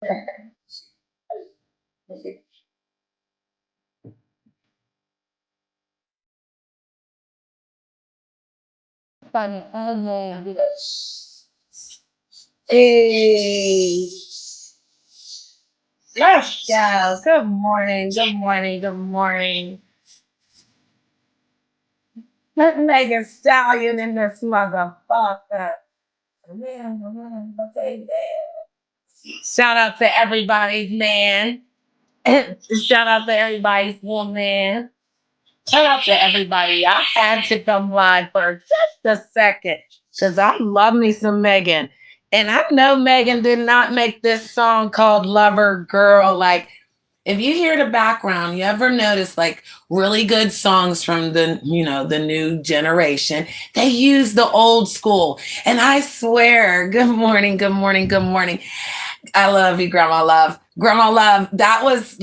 Hey, let's go. Good morning. Good morning. Good morning. Megan Stallion in this motherfucker. Shout out to everybody's man. Shout out to everybody's woman. Shout out to everybody. I had to come live for just a second because I love me some Megan. And I know Megan did not make this song called Lover Girl. Like, if you hear the background, you ever notice like really good songs from the new generation, they use the old school. And I swear, good morning, good morning, good morning. I love you, Grandma Love. Grandma Love, that was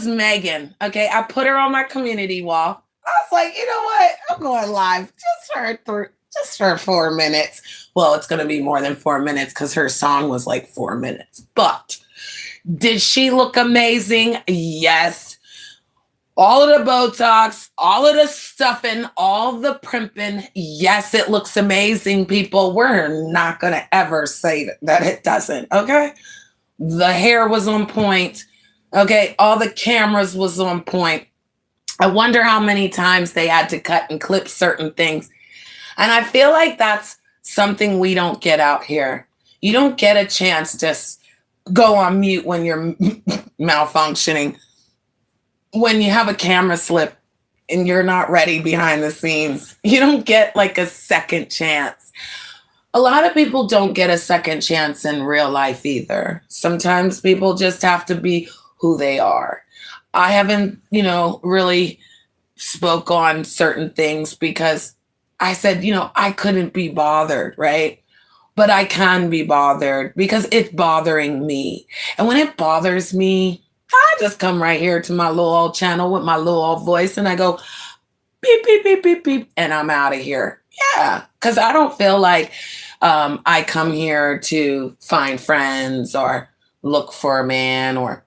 Megan. Okay. I put her on my community wall. I was like, you know what? I'm going live just for 4 minutes. Well, it's gonna be more than 4 minutes because her song was like 4 minutes. But did she look amazing? Yes. All of the Botox, all of the stuffing, all the primping. Yes, it looks amazing, people. We're not going to ever say that it doesn't, okay? The hair was on point, okay? All the cameras was on point. I wonder how many times they had to cut and clip certain things. And I feel like that's something we don't get out here. You don't get a chance to go on mute when you're malfunctioning, when you have a camera slip and you're not ready behind the scenes. You don't get like a second chance. A lot of people don't get a second chance in real life either. Sometimes people just have to be who they are. I haven't, really spoke on certain things because I said, I couldn't be bothered, right? But I can be bothered because it's bothering me. And when it bothers me, I just come right here to my little old channel with my little old voice and I go beep, beep, beep, beep, beep, and I'm out of here. Yeah, because I don't feel like I come here to find friends or look for a man or,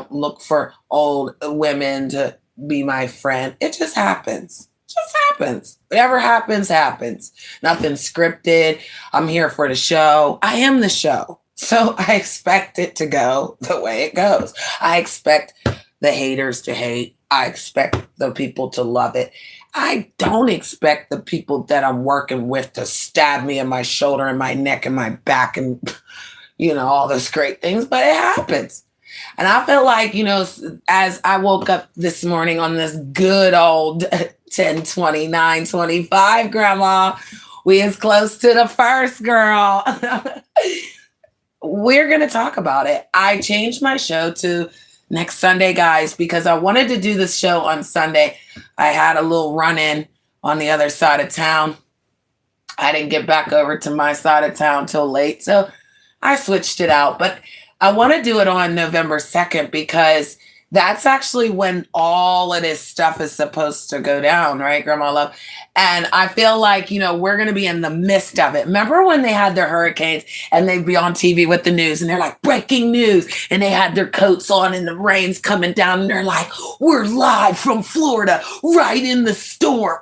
look for old women to be my friend. It just happens. Just happens. Whatever happens, happens. Nothing scripted. I'm here for the show. I am the show. So I expect it to go the way it goes. I expect the haters to hate. I expect the people to love it. I don't expect the people that I'm working with to stab me in my shoulder and my neck and my back and, all those great things, but it happens. And I feel like, as I woke up this morning on this good old 10/29/25, Grandma, we is close to the first, girl. We're going to talk about it. I changed my show to next Sunday, guys, because I wanted to do this show on Sunday. I had a little run in on the other side of town. I didn't get back over to my side of town till late. So I switched it out. But I want to do it on November 2nd because that's actually when all of this stuff is supposed to go down, right, Grandma Love? And I feel like, we're going to be in the midst of it. Remember when they had their hurricanes and they'd be on TV with the news and they're like, breaking news. And they had their coats on and the rain's coming down and they're like, we're live from Florida, right in the storm.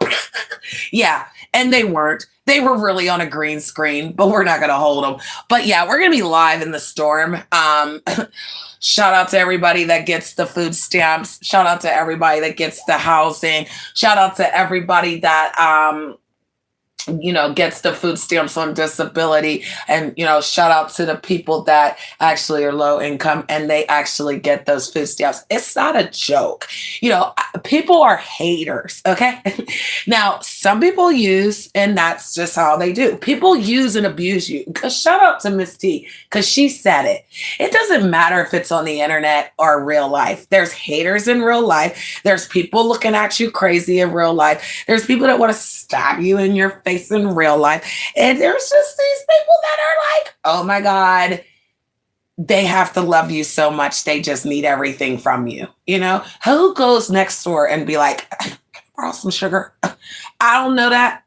Yeah. And they weren't. They were really on a green screen, but we're not going to hold them. But yeah, we're going to be live in the storm. Shout out to everybody that gets the food stamps. Shout out to everybody that gets the housing. Shout out to everybody that gets the food stamps on disability. And, shout out to the people that actually are low income and they actually get those food stamps. It's not a joke. People are haters. Okay. Now, some people use, and that's just how they do. People use and abuse you. Because shout out to Miss T, because she said it. It doesn't matter if it's on the internet or real life. There's haters in real life. There's people looking at you crazy in real life. There's people that want to stab you in your face in real life. And there's just these people that are like, oh my God, they have to love you so much. They just need everything from you. Who goes next door and be like, borrow some sugar? I don't know that,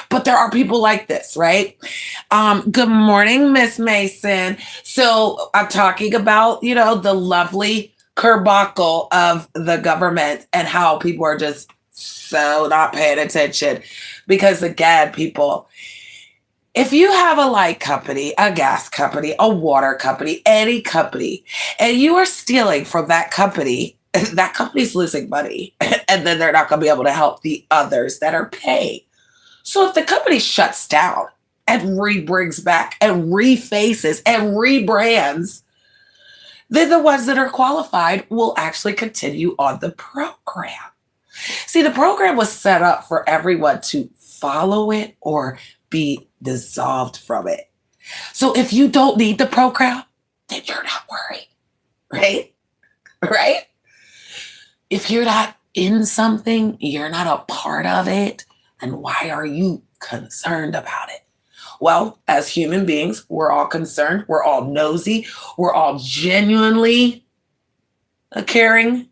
but there are people like this, right? Good morning, Miss Mason. So I'm talking about, the lovely kerbuckle of the government and how people are just so not paying attention. Because again, people, if you have a light company, a gas company, a water company, any company, and you are stealing from that company, that company's losing money. And then they're not going to be able to help the others that are paying. So if the company shuts down and re-brings back and refaces and rebrands, then the ones that are qualified will actually continue on the program. See, the program was set up for everyone to follow it or be dissolved from it. So if you don't need the program, then you're not worried, right? Right? If you're not in something, you're not a part of it, then why are you concerned about it? Well, as human beings, we're all concerned. We're all nosy. We're all genuinely caring.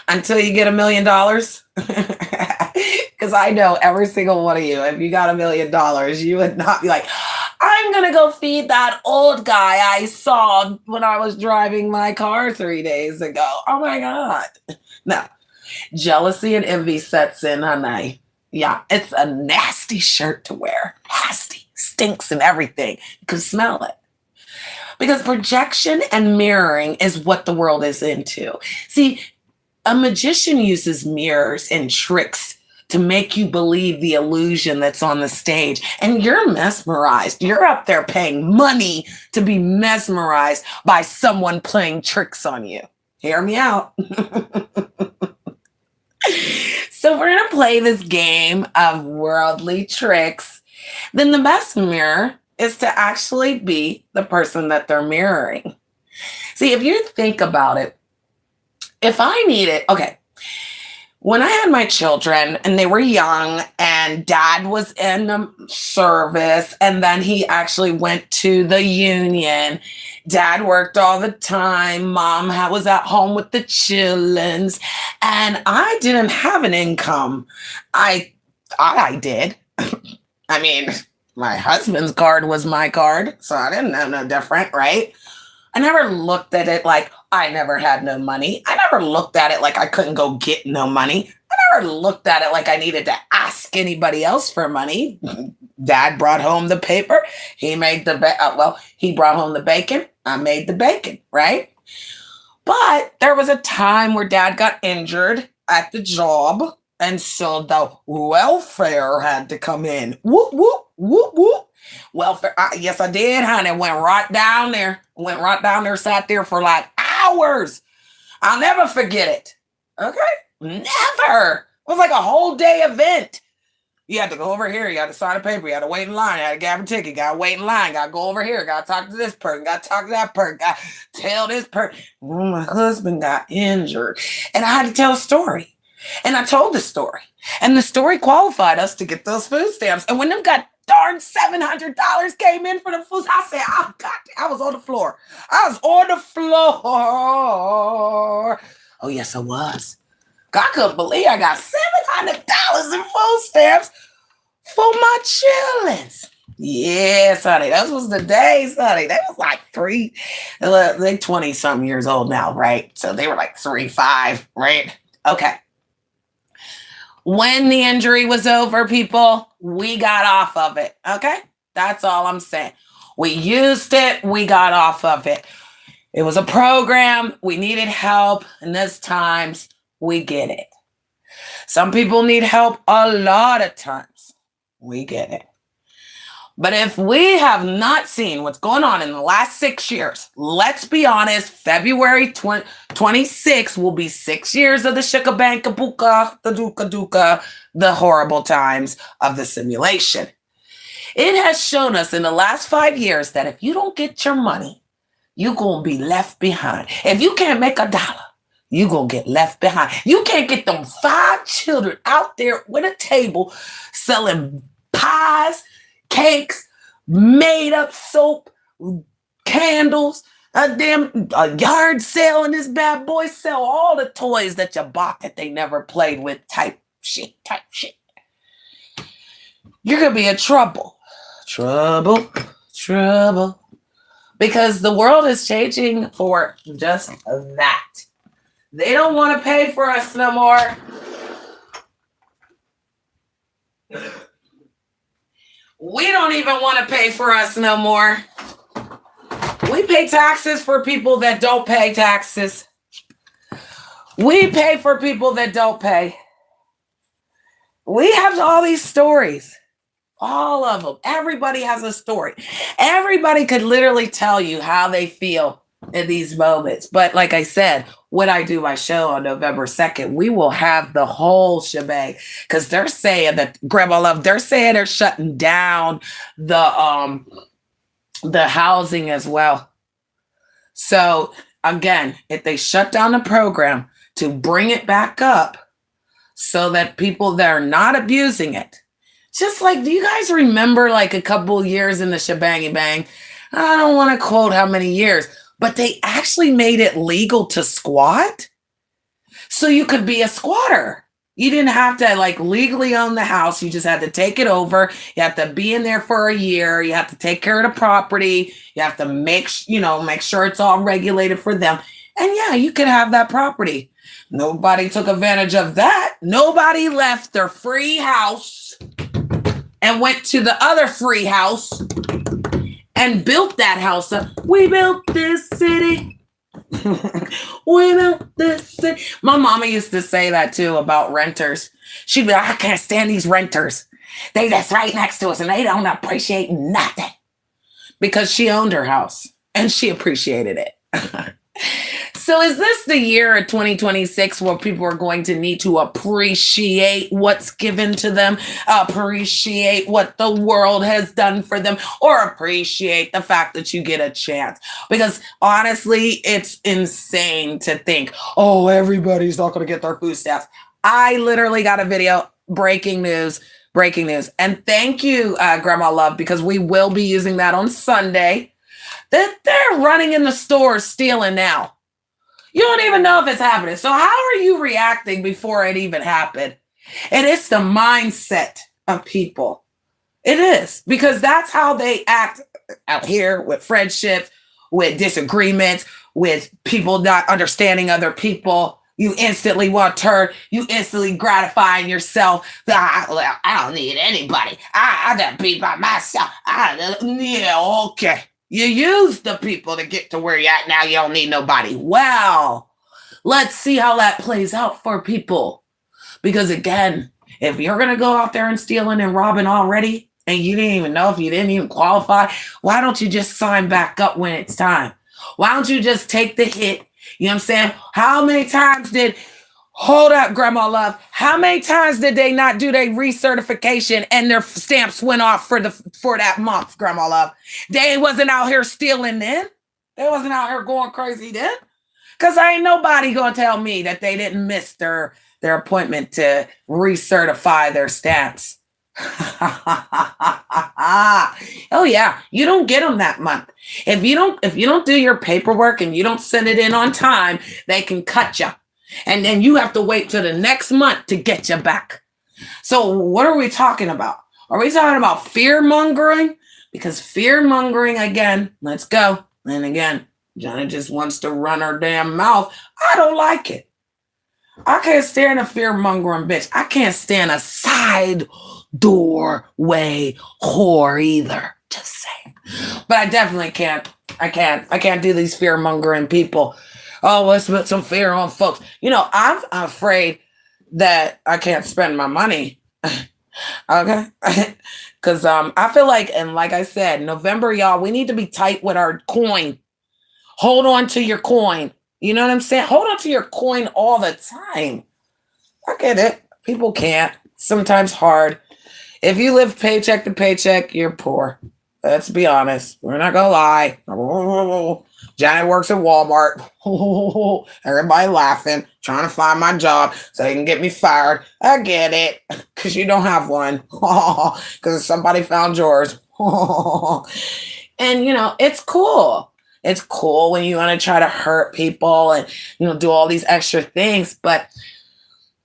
Until you get $1 million. Because I know every single one of you, if you got $1 million, you would not be like, I'm going to go feed that old guy I saw when I was driving my car 3 days ago. Oh my God. No. Jealousy and envy sets in, honey. Yeah, it's a nasty shirt to wear. Nasty. Stinks and everything. You can smell it. Because projection and mirroring is what the world is into. See, a magician uses mirrors and tricks to make you believe the illusion that's on the stage. And you're mesmerized. You're up there paying money to be mesmerized by someone playing tricks on you. Hear me out. So we're going to play this game of worldly tricks. Then the best mirror is to actually be the person that they're mirroring. See, if you think about it, if I needed, okay, when I had my children and they were young and dad was in the service and then he actually went to the union, dad worked all the time, mom was at home with the children, and I didn't have an income. I thought I did. I mean, my husband's card was my card, so I didn't know no different, right? I never looked at it like I never had no money. I never looked at it like I couldn't go get no money. I never looked at it like I needed to ask anybody else for money. Dad brought home the paper. He made he brought home the bacon. I made the bacon, right? But there was a time where dad got injured at the job. And so the welfare had to come in. Whoop, whoop, whoop, whoop. Welfare. Yes, I did, honey. Went right down there. Sat there for like hours. I'll never forget it. Okay? Never. It was like a whole day event. You had to go over here. You had to sign a paper. You had to wait in line. You had to grab a ticket. Got to wait in line. Got to go over here. Got to talk to this person. Got to talk to that person. Got to tell this person. My husband got injured. And I had to tell a story. And I told the story. And the story qualified us to get those food stamps. And when them got darn $700 came in for the food, I said, oh, God, I was on the floor. I was on the floor. Oh, yes, I was. I couldn't believe I got $700 in food stamps for my children. Yes, honey. Those was the days, honey. They was like they 20-something years old now, right? So they were like 3, 5, right? Okay. When the injury was over, people, we got off of it. Okay? That's all I'm saying. We used it. We got off of it. It was a program. We needed help. And this times we get it. Some people need help a lot of times. We get it. But if we have not seen what's going on in the last 6 years, let's be honest, February 26th will be 6 years of the shikabankabuka, the duka duka, the horrible times of the simulation. It has shown us in the last 5 years that if you don't get your money, you're going to be left behind. If you can't make $1, you're going to get left behind. You can't get them 5 children out there with a table selling pies, cakes, made up soap, candles, a yard sale and this bad boy sell all the toys that you bought that they never played with type shit. You're going to be in trouble. Trouble. Because the world is changing for just that. They don't want to pay for us no more. We don't even want to pay for us no more. We pay taxes for people that don't pay taxes. We pay for people that don't pay. We have all these stories. All of them. Everybody has a story. Everybody could literally tell you how they feel in these moments. But like I said, when I do my show on November 2nd, we will have the whole shebang. Because they're saying that, Grandma Love, they're saying they're shutting down the housing as well. So again, if they shut down the program to bring it back up so that people that are not abusing it, just like, do you guys remember like a couple years in the shebangy bang? I don't want to quote how many years, but they actually made it legal to squat. So you could be a squatter. You didn't have to like legally own the house. You just had to take it over. You have to be in there for a year. You have to take care of the property. You have to make sure it's all regulated for them. And yeah, you could have that property. Nobody took advantage of that. Nobody left their free house and went to the other free house and built that house up. We built this city. We built this city. My mama used to say that too about renters. She'd be like, I can't stand these renters. They just right next to us and they don't appreciate nothing. Because she owned her house and she appreciated it. So is this the year of 2026 where people are going to need to appreciate what's given to them, appreciate what the world has done for them, or appreciate the fact that you get a chance? Because honestly, it's insane to think, oh, everybody's not going to get their food stamps. I literally got a video, breaking news. And thank you, Grandma Love, because we will be using that on Sunday. That they're running in the stores stealing now. You don't even know if it's happening. So how are you reacting before it even happened? And it's the mindset of people. It is, because that's how they act out here with friendships, with disagreements, with people not understanding other people. You instantly want to turn, you instantly gratifying yourself. I don't need anybody. I just be by myself. Yeah, okay. You use the people to get to where you're at. Now you don't need nobody. Well, let's see how that plays out for people. Because again, if you're going to go out there and stealing and robbing already, and you didn't even know if you didn't even qualify, why don't you just sign back up when it's time? Why don't you just take the hit? You know what I'm saying? How many times hold up, Grandma Love, how many times did they not do their recertification and their stamps went off for that month, Grandma Love? They wasn't out here stealing then. They wasn't out here going crazy then. Because ain't nobody going to tell me that they didn't miss their appointment to recertify their stamps. Oh yeah, you don't get them that month. If you don't do your paperwork and you don't send it in on time, they can cut you. And then you have to wait till the next month to get you back. So what are we talking about? Are we talking about fear mongering? Because fear mongering, again, let's go. And again, Janet just wants to run her damn mouth. I don't like it. I can't stand a fear mongering bitch. I can't stand a side doorway whore either. Just saying. But I definitely can't. I can't do these fear mongering people. Oh, let's put some fear on folks. You know, I'm afraid that I can't spend my money. Okay? Because I feel like, and like I said, November, y'all, we need to be tight with our coin. Hold on to your coin. You know what I'm saying? Hold on to your coin all the time. I get it. People can't. Sometimes hard. If you live paycheck to paycheck, you're poor. Let's be honest. We're not going to lie. Janet works at Walmart. Everybody laughing, trying to find my job so they can get me fired. I get it. Because you don't have one. Because somebody found yours. And, you know, it's cool. It's cool when you want to try to hurt people and, do all these extra things, but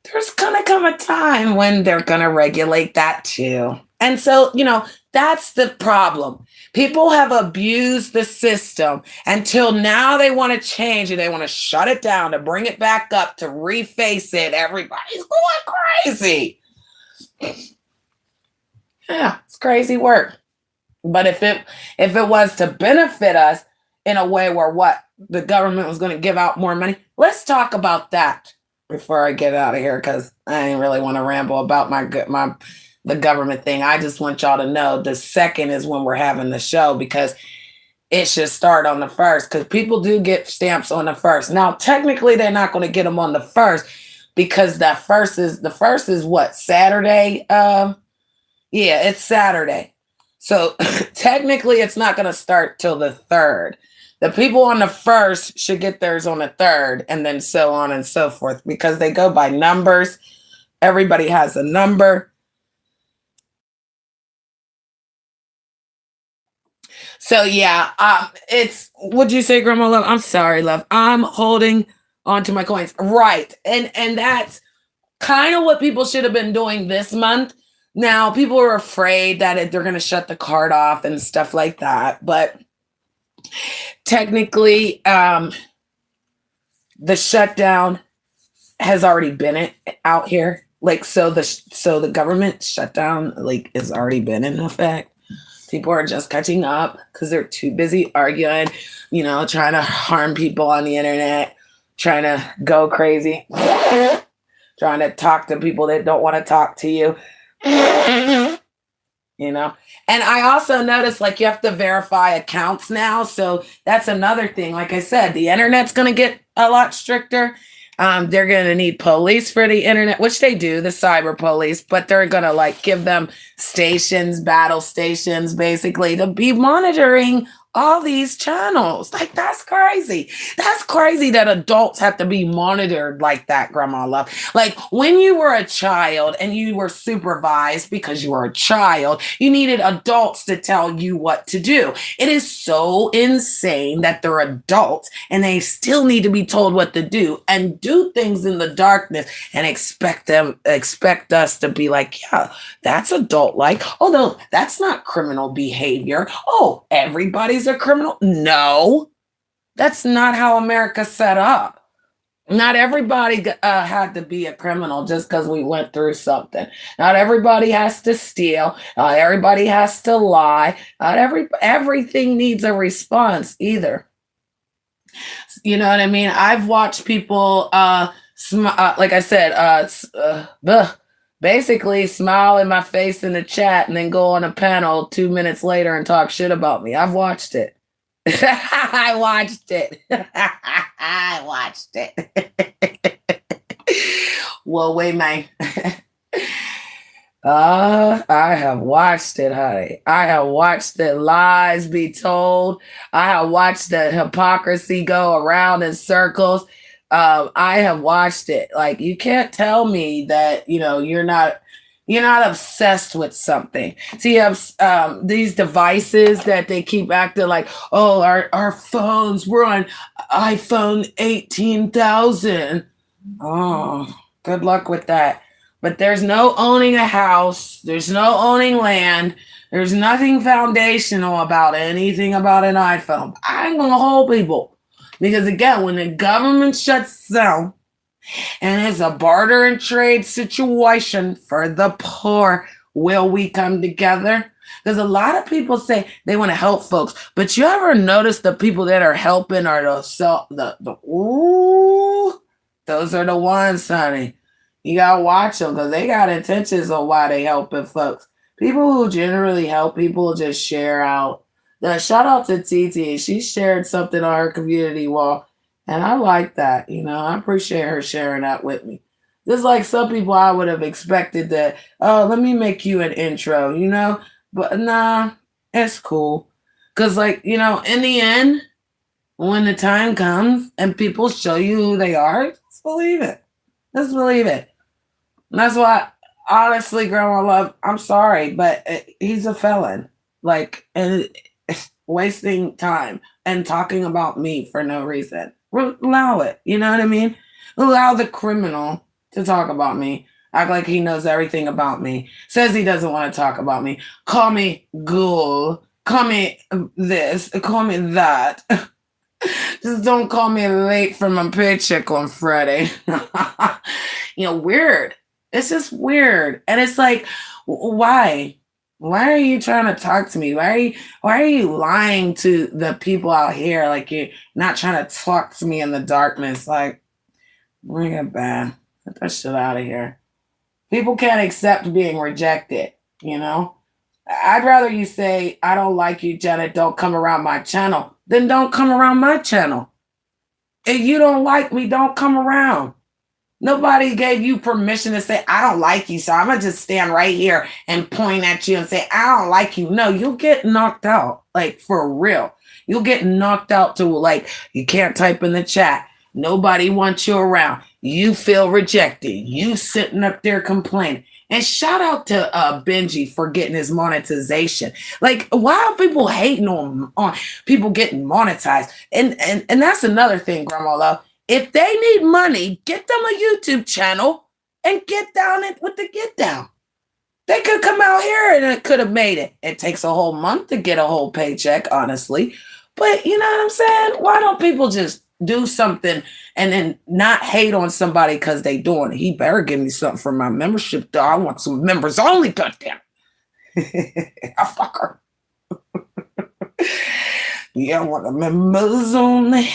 there's going to come a time when they're going to regulate that too. And so, that's the problem. People have abused the system until now they want to change it. They want to shut it down, to bring it back up, to reface it. Everybody's going crazy. Yeah, it's crazy work. But if it was to benefit us in a way where the government was going to give out more money, let's talk about that before I get out of here, because I didn't really want to ramble about the government thing. I just want y'all to know the 2nd is when we're having the show, because it should start on the 1st, because people do get stamps on the 1st. Now, technically, they're not going to get them on the 1st because the first is what, Saturday? Yeah, it's Saturday. So technically, it's not going to start till the 3rd. The people on the 1st should get theirs on the 3rd, and then so on and so forth, because they go by numbers. Everybody has a number. So yeah, what'd you say, Grandma Love? I'm sorry, love. I'm holding onto my coins. Right. And that's kind of what people should have been doing this month. Now, people are afraid that they're going to shut the card off and stuff like that. But technically, the shutdown has already been out here. Like, so the government shutdown has already been in effect. People are just catching up because they're too busy arguing, trying to harm people on the internet, trying to go crazy, trying to talk to people that don't want to talk to you. And I also noticed you have to verify accounts now. So that's another thing. Like I said, the internet's going to get a lot stricter. They're going to need police for the internet, which they do, the cyber police, but they're going to give them battle stations, basically, to be monitoring all these channels. That's crazy. That's crazy that adults have to be monitored like that, Grandma Love. When you were a child and you were supervised because you were a child, you needed adults to tell you what to do. It is so insane that they're adults and they still need to be told what to do and do things in the darkness and expect us to be yeah, that's adult-like. Oh, no, that's not criminal behavior. Oh, everybody's a criminal. No, that's not how America's set up. Not everybody had to be a criminal just because we went through something. Not everybody has to steal. Not everybody has to lie. Not everything needs a response either. You know what I mean? I've watched people, like I said, basically smile in my face in the chat and then go on a panel 2 minutes later and talk shit about me. I've watched it. I watched it. I watched it. Well, wait, man. I have watched it, honey. I have watched the lies be told. I have watched the hypocrisy go around in circles. I have watched it. You can't tell me that, you're not obsessed with something. So you have these devices that they keep acting like, oh, our phones, we're on iPhone 18,000. Oh, good luck with that. But there's no owning a house. There's no owning land. There's nothing foundational about anything about an iPhone. I ain't gonna hold people. Because again, when the government shuts down and it's a barter and trade situation for the poor, will we come together? Because a lot of people say they want to help folks, but you ever notice the people that are helping are those are the ones, honey. You gotta watch them because they got intentions on why they helping folks. People who generally help people just share out. Shout out to TT. She shared something on her community wall, and I like that. I appreciate her sharing that with me. Just like some people, I would have expected that. Oh, let me make you an intro. But nah, it's cool. Cause in the end, when the time comes and people show you who they are, just believe it. Just believe it. And that's why, honestly, Grandma Love, I'm sorry, but he's a felon. And wasting time and talking about me for no reason. Allow it. You know what I mean? Allow the criminal to talk about me. Act like he knows everything about me. Says he doesn't want to talk about me. Call me ghoul. Call me this. Call me that. Just don't call me late for my paycheck on Friday. Weird. It's just weird. And it's like, why? Why are you trying to talk to me? Why are you lying to the people out here? Like, you're not trying to talk to me in the darkness. Like, bring it back. Get that shit out of here. People can't accept being rejected, I'd rather you say, I don't like you, Janet, don't come around my channel, then don't come around my channel. If you don't like me, don't come around. Nobody gave you permission to say, I don't like you, so I'm going to just stand right here and point at you and say, I don't like you. No, you'll get knocked out, like, for real. You'll get knocked out to, like, you can't type in the chat. Nobody wants you around. You feel rejected. You sitting up there complaining. And shout out to Benji for getting his monetization. Like, why are people hating on people getting monetized? And that's another thing, Grandma Love. If they need money, get them a YouTube channel and get down it with the get down. They could come out here and it could have made it. It takes a whole month to get a whole paycheck, honestly. But you know what I'm saying? Why don't people just do something and then not hate on somebody because they doing it? He better give me something for my membership, though. I want some members only, goddamn. I fuck her. Yeah, I want the members only.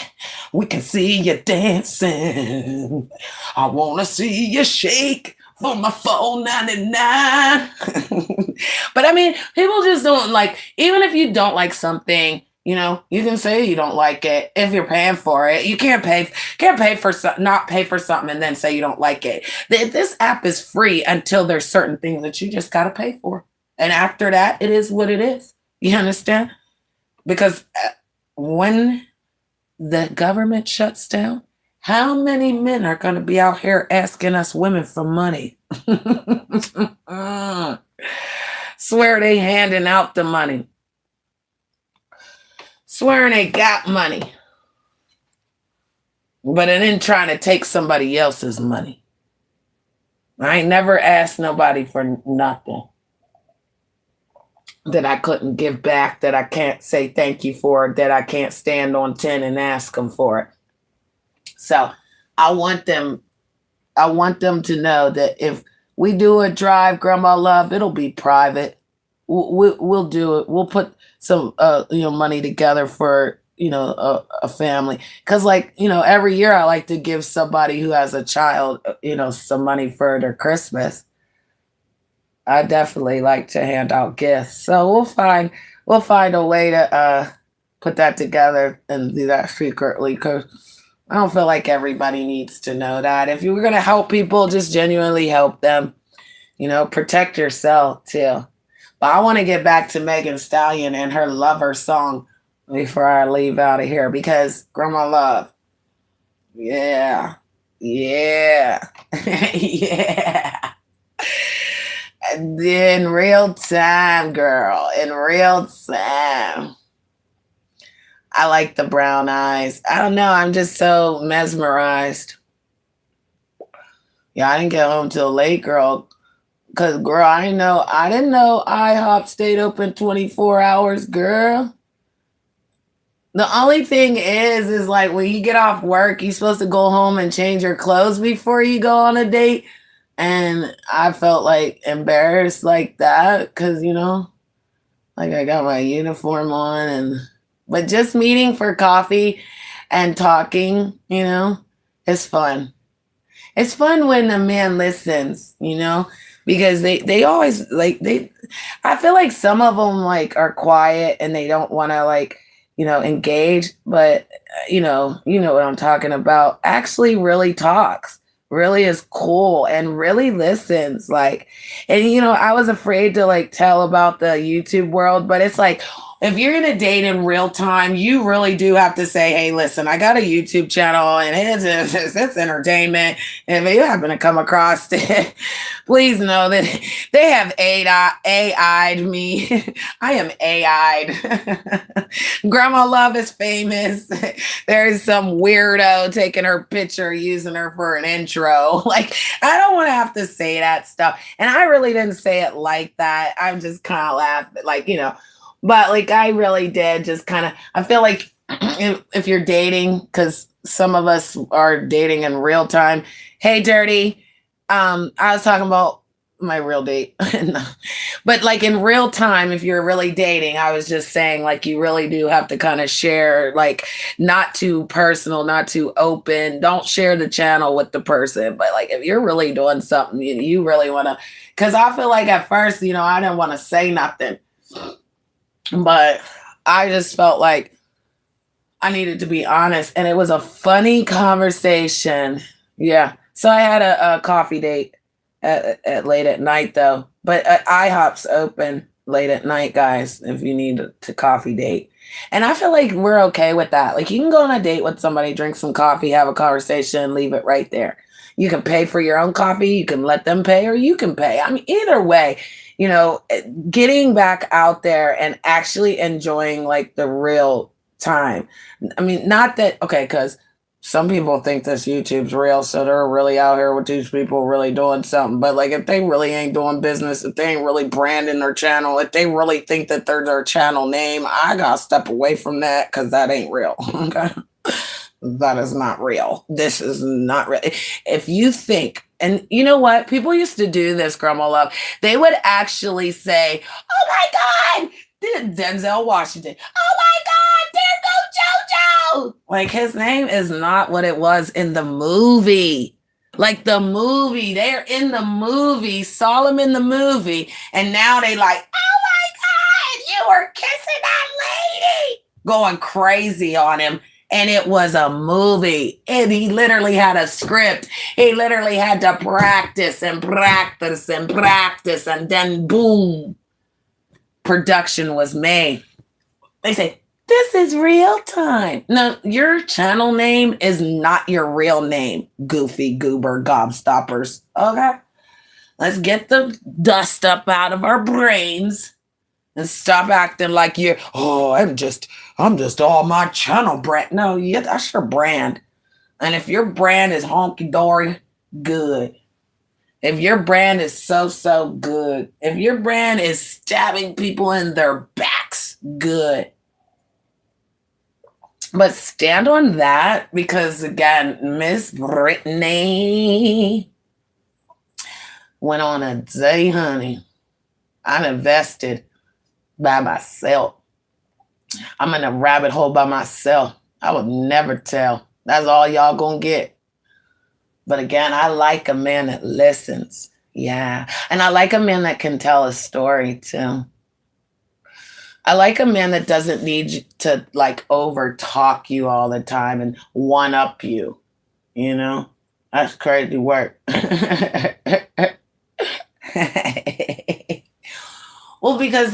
We can see you dancing. I want to see you shake for my $4.99. But I mean, people just don't like, even if you don't like something, you can say you don't like it if you're paying for it. You can't pay for not pay for something and then say you don't like it. This app is free until there's certain things that you just got to pay for. And after that, it is what it is. You understand? Because when the government shuts down, how many men are going to be out here asking us women for money? Swear they handing out the money. Swearing they got money. But then trying to take somebody else's money. I ain't never asked nobody for nothing that I couldn't give back, that I can't say thank you for, that I can't stand on 10 and ask them for it. So I want them to know that if we do a drive, Grandma Love, it'll be private. We'll do it. We'll put some money together for a family, because every year I like to give somebody who has a child some money for their Christmas. I definitely like to hand out gifts, so we'll find a way to put that together and do that secretly, because I don't feel like everybody needs to know that. If you were gonna help people, just genuinely help them. Protect yourself too. But I want to get back to Megan Stallion and her Lover song before I leave out of here, because Grandma Love, yeah, yeah. In real time, girl, in real time. I like the brown eyes. I don't know. I'm just so mesmerized. Yeah, I didn't get home till late, girl. Because, girl, I didn't know IHOP stayed open 24 hours, girl. The only thing is like when you get off work, you're supposed to go home and change your clothes before you go on a date. And I felt like embarrassed like that because, like I got my uniform on, but just meeting for coffee and talking, it's fun. It's fun when a man listens, because they always I feel like some of them are quiet and they don't want to engage, but you know what I'm talking about, actually really talks, really is cool and really listens. And I was afraid to tell about the YouTube world, but it's if you're going to date in real time, you really do have to say, hey, listen, I got a YouTube channel and it's entertainment. And if you happen to come across it, please know that they have AI'd me. I am AI'd. Grandma Love is famous. There's some weirdo taking her picture, using her for an intro. Like, I don't want to have to say that stuff. And I really didn't say it like that. I'm just kind of laughing, like, but like I really did just kind of, I feel like if you're dating, because some of us are dating in real time. Hey, Dirty. I was talking about my real date. But like in real time, if you're really dating, I was just saying like you really do have to kind of share, like not too personal, not too open. Don't share the channel with the person. But like if you're really doing something, you really want to, because I feel like at first, I didn't want to say nothing. But I just felt like I needed to be honest. And it was a funny conversation. Yeah. So I had a coffee date at late at night, though. But IHOP's open late at night, guys, if you need to coffee date. And I feel like we're okay with that. Like you can go on a date with somebody, drink some coffee, have a conversation, leave it right there. You can pay for your own coffee. You can let them pay or you can pay. I mean, either way, getting back out there and actually enjoying like the real time. I mean, not that, okay, because some people think this YouTube's real, so they're really out here with these people really doing something. But like, if they really ain't doing business, if they ain't really branding their channel, if they really think that they're their channel name, I gotta step away from that because that ain't real. Okay. That is not real. This is not real. If you think, and you know what? People used to do this, Grandma Love. They would actually say, oh my God, Denzel Washington. Oh my God, there go JoJo. Like his name is not what it was in the movie. Like the movie, they're in the movie, saw him in the movie, and now they like, oh my God, you were kissing that lady. Going crazy on him. And it was a movie. And he literally had a script. He literally had to practice and practice and practice. And then boom, production was made. They say, this is real time. No, your channel name is not your real name, goofy goober gobstoppers. Okay? Let's get the dust up out of our brains. And stop acting like you're, I'm just all my channel brand. No, yeah, that's your brand. And if your brand is honky dory, good. If your brand is so good. If your brand is stabbing people in their backs, good. But stand on that because again, Miss Brittany went on a day, honey. I'm invested by myself. I'm in a rabbit hole by myself. I would never tell. That's all y'all gonna get. But again, I like a man that listens. Yeah. And I like a man that can tell a story too. I like a man that doesn't need you to like over talk you all the time and one up you. That's crazy work. Well, because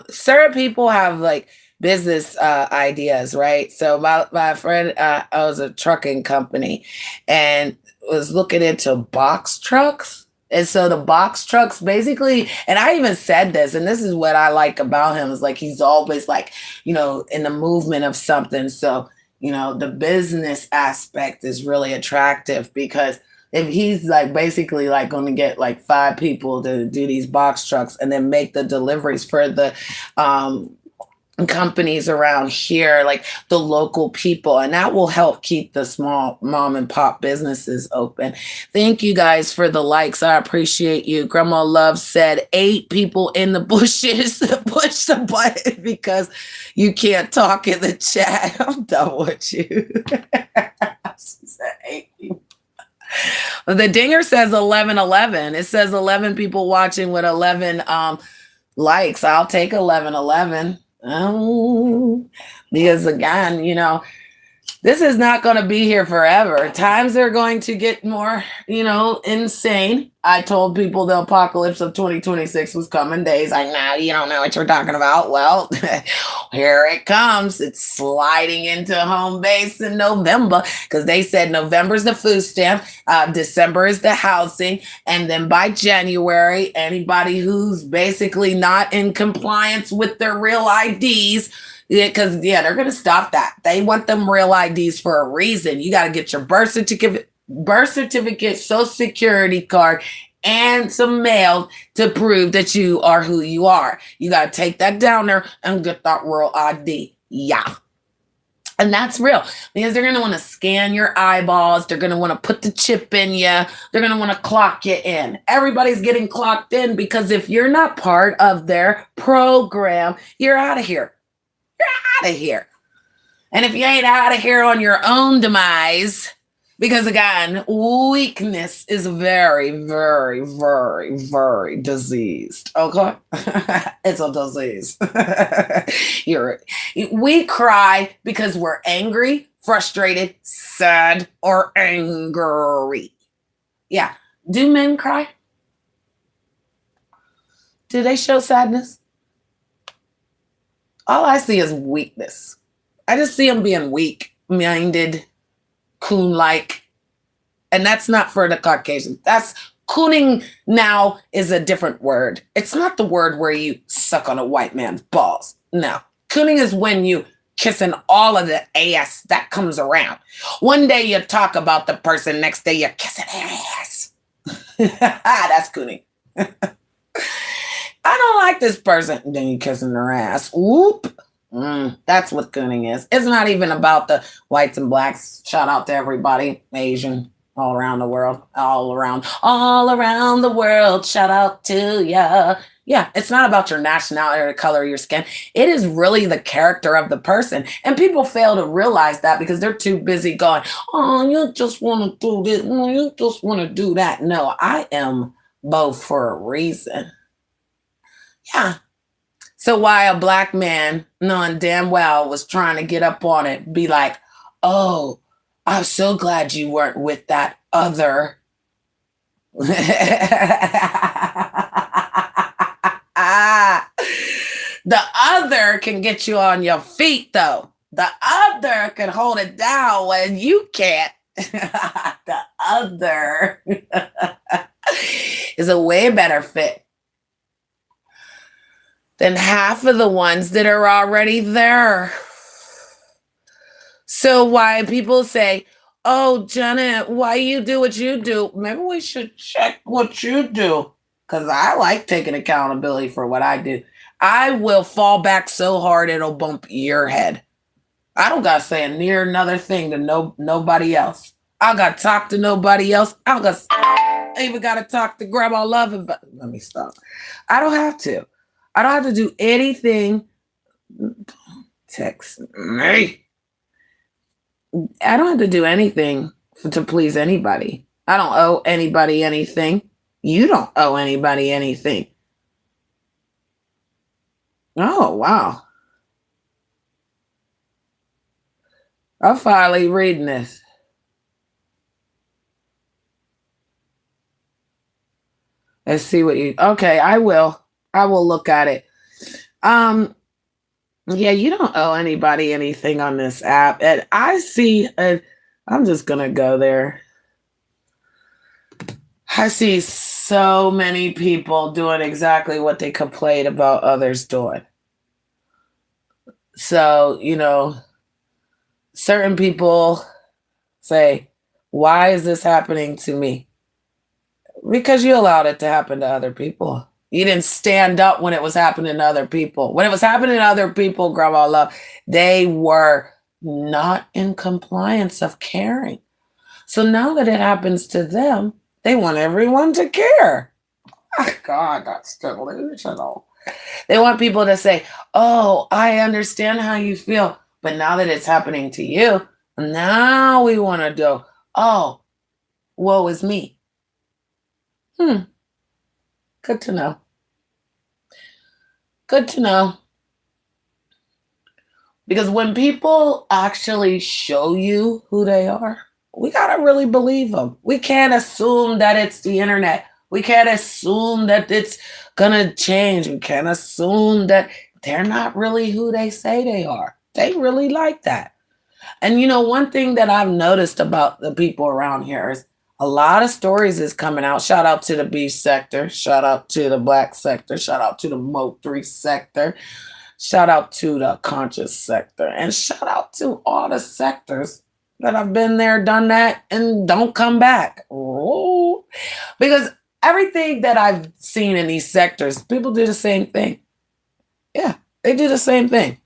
certain people have like business ideas, right? So my friend owns a trucking company and was looking into box trucks. And so the box trucks basically, and I even said this, and this is what I like about him, is like he's always like, in the movement of something. So, the business aspect is really attractive because if he's like basically like going to get like 5 people to do these box trucks and then make the deliveries for the companies around here, like the local people, and that will help keep the small mom and pop businesses open. Thank you guys for the likes. I appreciate you. Grandma Love said 8 people in the bushes push the button because you can't talk in the chat. I'm done with you. She said 8 people. The dinger says 1111. It says 11 people watching with 11 likes. I'll take 1111. Oh, because again, This is not going to be here forever. Times are going to get more, insane. I told people the apocalypse of 2026 was coming. Days like, nah, you don't know what you're talking about. Well, here it comes. It's sliding into home base in November because they said November's the food stamp, December is the housing, and then by January, anybody who's basically not in compliance with their real IDs. Yeah, because they're gonna stop that. They want them real IDs for a reason. You got to get your birth certificate, social security card, and some mail to prove that you are who you are. You got to take that down there and get that real ID. Yeah. And that's real because they're going to want to scan your eyeballs. They're going to want to put the chip in you. They're going to want to clock you in. Everybody's getting clocked in because if you're not part of their program, you're out of here. Out of here. And if you ain't out of here on your own demise, because again, weakness is very, very, very, very diseased. Okay? It's a disease. We cry because we're angry, frustrated, sad, or angry. Yeah. Do men cry? Do they show sadness? All I see is weakness. I just see them being weak-minded, coon-like. And that's not for the Caucasians. That's cooning now is a different word. It's not the word where you suck on a white man's balls. No. Cooning is when you kissing all of the ass that comes around. One day you talk about the person, next day you're kissing their ass. That's cooning. I don't like this person. Then you kissing their ass. Whoop. That's what cooning is. It's not even about the whites and blacks. Shout out to everybody. Asian. All around the world. All around the world. Shout out to ya. Yeah, it's not about your nationality or the color of your skin. It is really the character of the person. And people fail to realize that because they're too busy going, oh, you just want to do this. Oh, you just want to do that. No, I am both for a reason. Yeah. So why a black man, knowing damn well, was trying to get up on it, be like, oh, I'm so glad you weren't with that other. The other can get you on your feet, though. The other can hold it down when you can't. The other is a way better fit than half of the ones that are already there. So why people say, oh, Janet, why you do what you do? Maybe we should check what you do. Because I like taking accountability for what I do. I will fall back so hard it'll bump your head. I don't got to say a near another thing to nobody else. I got to talk to nobody else. I even got to talk to Grandma Love. Let me stop. I don't have to. I don't have to do anything. Text me. I don't have to do anything to please anybody. I don't owe anybody anything. You don't owe anybody anything. Oh, wow. I'm finally reading this. Let's see what you... Okay, I will. I will look at it. Yeah, you don't owe anybody anything on this app. And I see... I'm just going to go there. I see so many people doing exactly what they complain about others doing. So, certain people say, why is this happening to me? Because you allowed it to happen to other people. You didn't stand up when it was happening to other people. When it was happening to other people, Grandma Love, they were not in compliance of caring. So now that it happens to them, they want everyone to care. Oh, God, that's delusional. They want people to say, oh, I understand how you feel. But now that it's happening to you, now we want to do, oh, woe is me. Good to know. Good to know. Because when people actually show you who they are, we got to really believe them. We can't assume that it's the internet. We can't assume that it's going to change. We can't assume that they're not really who they say they are. They really like that. And one thing that I've noticed about the people around here is a lot of stories is coming out. Shout out to the B sector. Shout out to the Black sector. Shout out to the Mo3 sector. Shout out to the conscious sector. And shout out to all the sectors that have been there, done that, and don't come back. Oh, because everything that I've seen in these sectors, people do the same thing. Yeah, they do the same thing.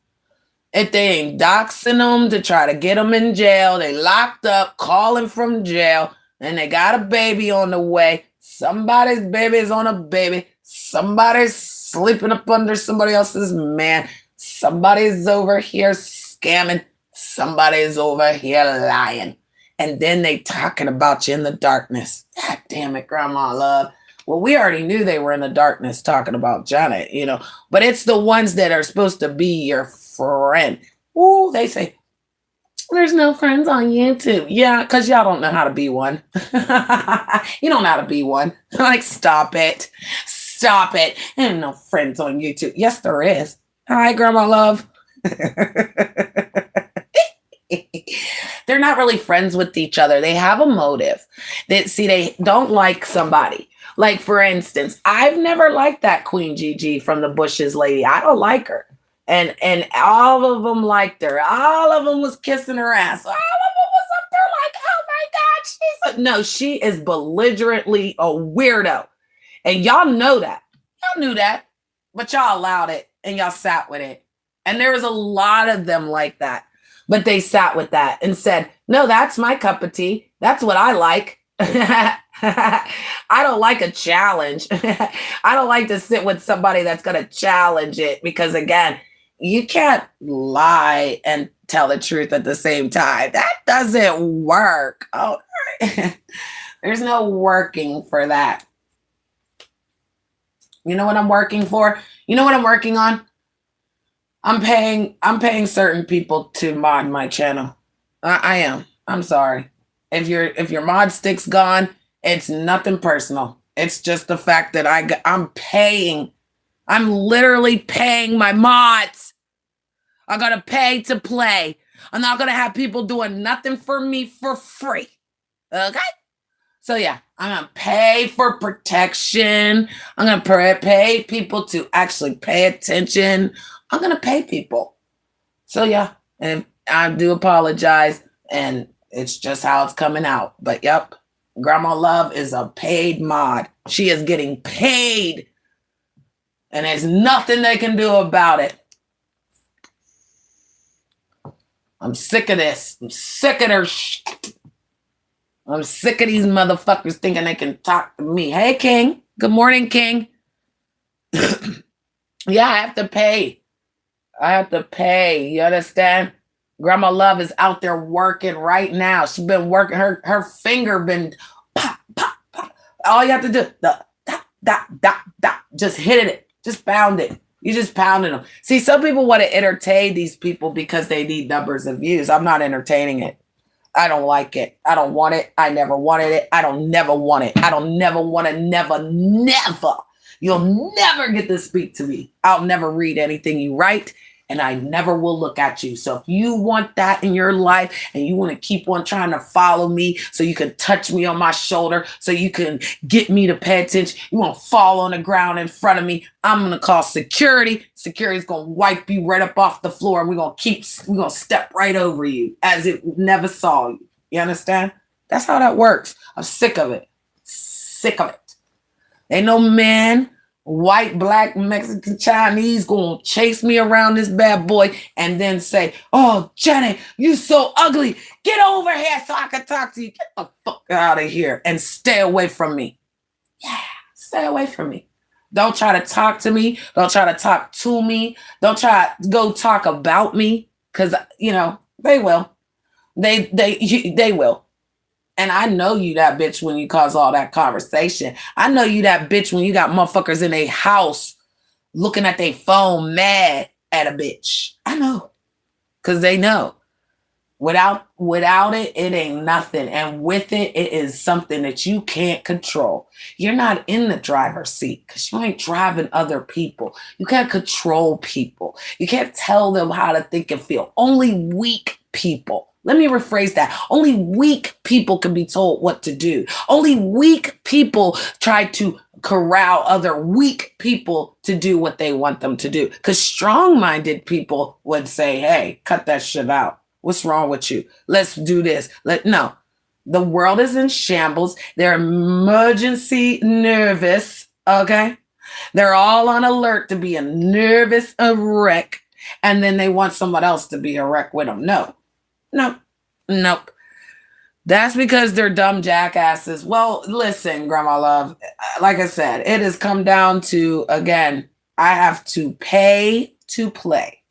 If they ain't doxing them to try to get them in jail, they locked up, calling from jail, and they got a baby on the way. Somebody's baby is on a baby. Somebody's sleeping up under somebody else's man. Somebody's over here scamming. Somebody's over here lying. And then they talking about you in the darkness. God damn it, Grandma Love. Well, we already knew they were in the darkness talking about Janet, but it's the ones that are supposed to be your friend. Ooh, they say, there's no friends on YouTube. Yeah, because y'all don't know how to be one. You don't know how to be one. Like, stop it. Stop it. Ain't no friends on YouTube. Yes, there is. Hi, Grandma Love. They're not really friends with each other. They have a motive. They don't like somebody. Like, for instance, I've never liked that Queen Gigi from the Bushes lady. I don't like her. And all of them liked her. All of them was kissing her ass. All of them was up there like, oh my God, no, she is belligerently a weirdo. And y'all know that. Y'all knew that. But y'all allowed it and y'all sat with it. And there was a lot of them like that. But they sat with that and said, no, that's my cup of tea. That's what I like. I don't like a challenge. I don't like to sit with somebody that's going to challenge it because, again, you can't lie and tell the truth at the same time. That doesn't work. Oh, there's no working for that. You know what I'm working for? You know what I'm working on? I'm paying certain people to mod my channel. I am. I'm sorry. If your mod stick's gone, it's nothing personal. It's just the fact that I'm paying. I'm literally paying my mods. I gotta pay to play. I'm not gonna have people doing nothing for me for free. Okay? So yeah, I'm gonna pay for protection. I'm gonna pay people to actually pay attention. I'm gonna pay people. So yeah, and I do apologize, and it's just how it's coming out. But yep, Grandma Love is a paid mod. She is getting paid. And there's nothing they can do about it. I'm sick of this. I'm sick of their shit. I'm sick of these motherfuckers thinking they can talk to me. Hey, King. Good morning, King. Yeah, I have to pay. I have to pay. You understand? Grandma Love is out there working right now. She's been working. Her finger been pop, pop, pop. All you have to do, just hit it. Just pound it. You just pounding them. See, some people want to entertain these people because they need numbers of views. I'm not entertaining it. I don't like it. I don't want it. I never wanted it. I don't never want it. I don't never want to, never. You'll never get to speak to me. I'll never read anything you write, and I never will look at you. So if you want that in your life and you want to keep on trying to follow me so you can touch me on my shoulder, so you can get me to pay attention, you want to fall on the ground in front of me, I'm going to call security. Security's going to wipe you right up off the floor, and we're going to step right over you as if we never saw you. You understand? That's how that works. I'm sick of it. Sick of it. Ain't no man, white, black, Mexican, Chinese, gonna chase me around this bad boy and then say, oh, Janet, you so ugly. Get over here so I can talk to you. Get the fuck out of here and stay away from me. Yeah, stay away from me. Don't try to talk to me. Don't try to talk to me. Don't try to go talk about me, because, they will. They will. And I know you that bitch when you cause all that conversation. I know you that bitch when you got motherfuckers in a house looking at their phone mad at a bitch. I know. because they know without it, it ain't nothing. And with it, it is something that you can't control. You're not in the driver's seat because you ain't driving other people. You can't control people. You can't tell them how to think and feel. Only weak people. Let me rephrase that. Only weak people can be told what to do. Only weak people try to corral other weak people to do what they want them to do. Because strong-minded people would say, hey, cut that shit out. What's wrong with you? Let's do this. No. The world is in shambles. They're emergency nervous. Okay. They're all on alert to be a nervous wreck. And then they want someone else to be a wreck with them. No. Nope. That's because they're dumb jackasses. Well, listen, Grandma Love, like I said, it has come down to, again, I have to pay to play.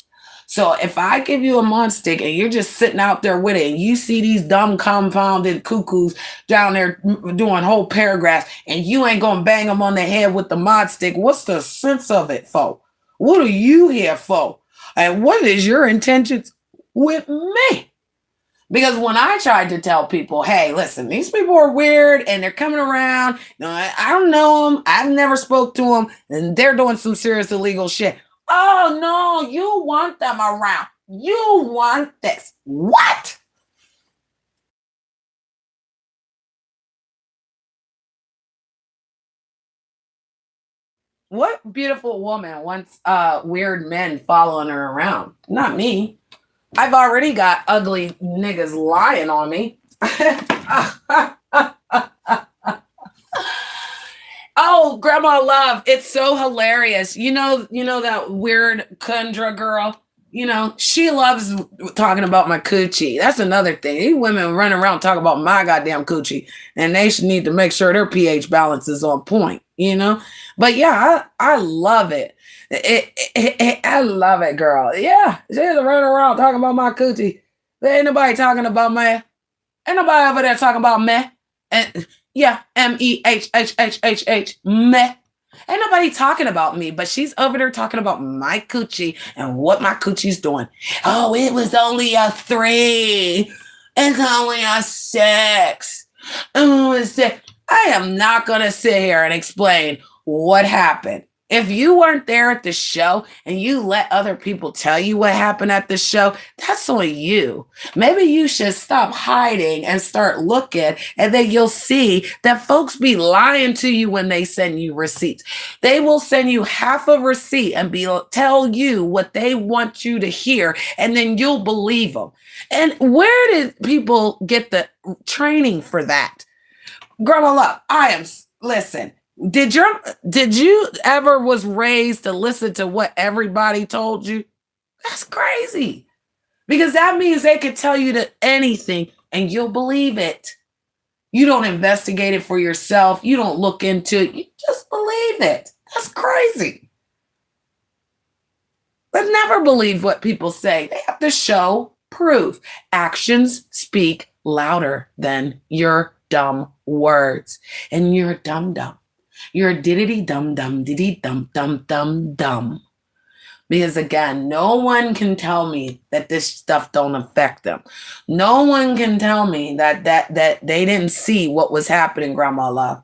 So if I give you a Monstick and you're just sitting out there with it and you see these dumb confounded cuckoos down there doing whole paragraphs and you ain't gonna bang them on the head with the Monstick, what's the sense of it for? What are you here for? And what is your intentions with me? Because when I tried to tell people, hey, listen, these people are weird and they're coming around. I don't know them. I've never spoke to them and they're doing some serious illegal shit. Oh, no, you want them around. You want this. What? What beautiful woman wants weird men following her around? Not me. I've already got ugly niggas lying on me. Oh, Grandma Love, it's so hilarious. You know that weird Kundra girl? She loves talking about my coochie. That's another thing. These women run around talking about my goddamn coochie, and they should need to make sure their pH balance is on point, But yeah, I love it. I love it, girl. Yeah, she's running around talking about my coochie. There ain't nobody talking about me. Ain't nobody over there talking about me. And yeah, MEHHHH, meh. Ain't nobody talking about me, but she's over there talking about my coochie and what my coochie's doing. Oh, it was only a 3. It's only a 6. Oh, I am not going to sit here and explain what happened. If you weren't there at the show and you let other people tell you what happened at the show, that's on you. Maybe you should stop hiding and start looking, and then you'll see that folks be lying to you when they send you receipts. They will send you half a receipt and tell you what they want you to hear, and then you'll believe them. And where did people get the training for that? Grandma Love, listen. Did you ever was raised to listen to what everybody told you? That's crazy. Because that means they could tell you anything and you'll believe it. You don't investigate it for yourself. You don't look into it. You just believe it. That's crazy. But never believe what people say. They have to show proof. Actions speak louder than your dumb words. And you're dumb. You're a diddity dum diddy dum. Because again, no one can tell me that this stuff don't affect them. No one can tell me that they didn't see what was happening, Grandma Love.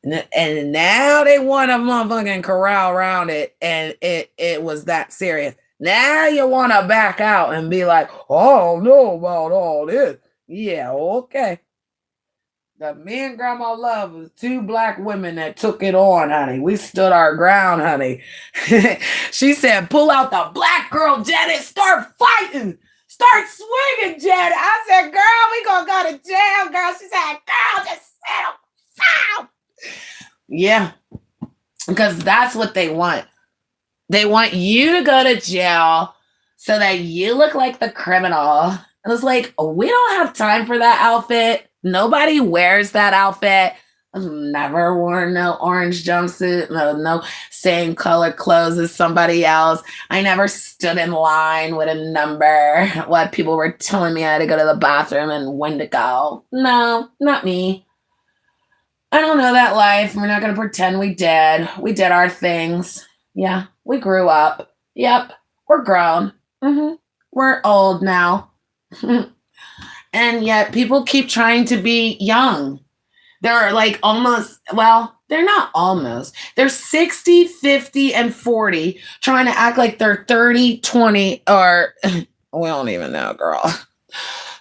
And now they want to motherfucking corral around it, and it was that serious. Now you want to back out and be like, oh, I don't know about all this. Yeah, okay. Me and Grandma Love was 2 black women that took it on, honey. We stood our ground, honey. She said, pull out the black girl, Janet. Start fighting. Start swinging, Janet. I said, girl, we gonna go to jail, girl. She said, girl, just settle. Yeah, because that's what they want. They want you to go to jail so that you look like the criminal. And it's like, we don't have time for that outfit. Nobody wears that outfit. I've never worn no orange jumpsuit, no same color clothes as somebody else. I never stood in line with a number while people were telling me I had to go to the bathroom and when to go. No, not me. I don't know that life. We're not going to pretend we did. We did our things. Yeah, we grew up. Yep, we're grown. We're old now. And yet people keep trying to be young. They're like almost, well, they're not almost. They're 60, 50, and 40 trying to act like they're 30, 20, or we don't even know, girl.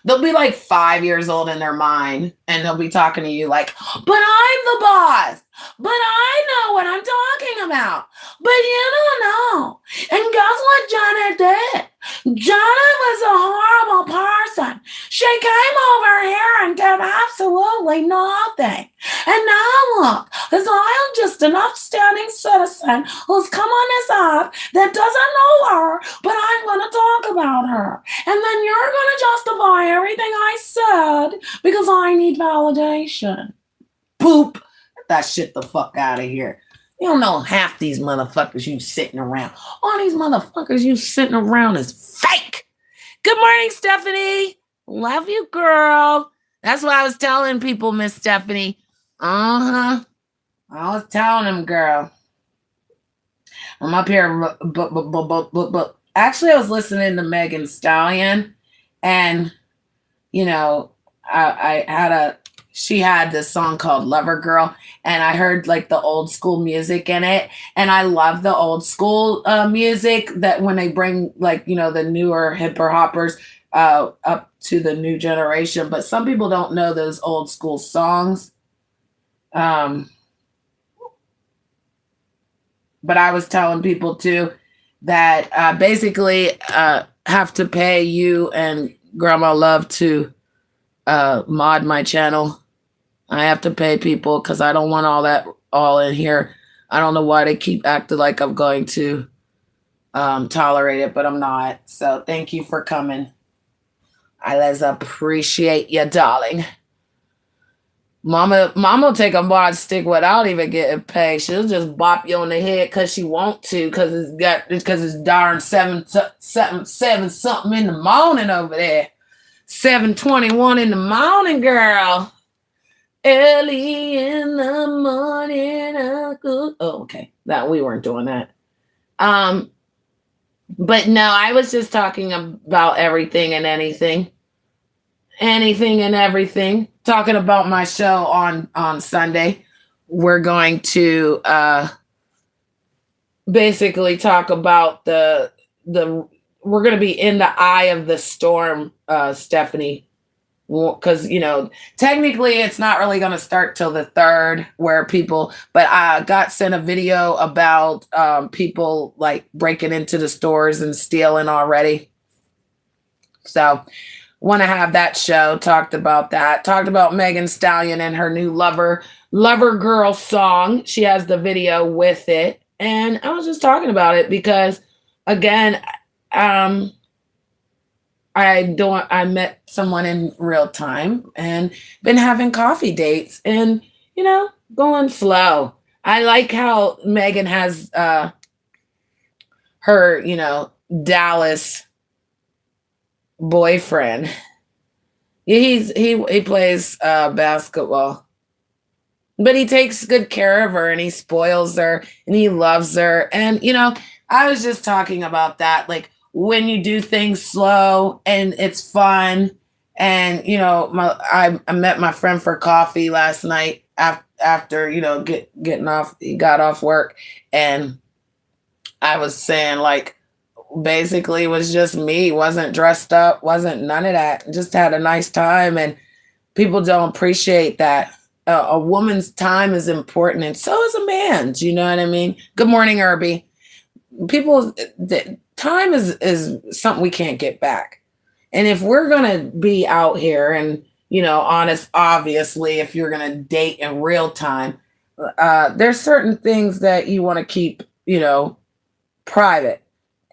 They'll be like 5 years old in their mind and they'll be talking to you like, but I'm the boss. But I know what I'm talking about. But you don't know. And guess what Janet did? Janet was a horrible person. She came over here and did absolutely nothing. And now look, because I'm just an upstanding citizen who's come on this app that doesn't know her, but I'm going to talk about her. And then you're going to justify everything I said because I need validation. Poop. Get that shit the fuck out of here. You don't know half these motherfuckers you sitting around. All these motherfuckers you sitting around is fake. Good morning, Stephanie. Love you, girl. That's what I was telling people, Miss Stephanie. I was telling them, girl. I'm up here, but actually, I was listening to Megan Stallion, and you know, she had this song called Lover Girl, and I heard like the old school music in it, and I love the old school music that when they bring like, you know, the newer hipper hoppers up to the new generation, but some people don't know those old school songs. But I was telling people too that basically have to pay you and Grandma Love to mod my channel. I have to pay people because I don't want all that all in here. I don't know why they keep acting like I'm going to tolerate it, but I'm not. So thank you for coming. I let's appreciate you, darling. Mama will take a mod stick without even getting paid. She'll just bop you on the head because she want to, because it's darn seven something in the morning over there. 7:21 in the morning, girl. Early in the morning. Oh, okay. That we weren't doing that. But no, I was just talking about everything and anything. Anything and everything. Talking about my show on Sunday. We're going to basically talk about the we're going to be in the eye of the storm, Stephanie, because, you know, technically it's not really going to start till the 3rd but I got sent a video about people like breaking into the stores and stealing already. So want to have that show, talked about Megan Stallion and her new Lover Girl song. She has the video with it. And I was just talking about it because, again, I met someone in real time and been having coffee dates and, you know, going slow. I like how Megan has her, you know, Dallas boyfriend. He plays basketball, but he takes good care of her and he spoils her and he loves her. And, you know, I was just talking about that, like when you do things slow and it's fun. And, you know, I met my friend for coffee last night after, you know, he got off work, and I was saying, like, basically it was just me, wasn't dressed up, wasn't none of that, just had a nice time. And people don't appreciate that. A woman's time is important, and so is a man's, you know what I mean? Good morning, Irby. Time is something we can't get back. And if we're gonna be out here and, you know, honest, obviously, if you're gonna date in real time, there's certain things that you want to keep, you know, private.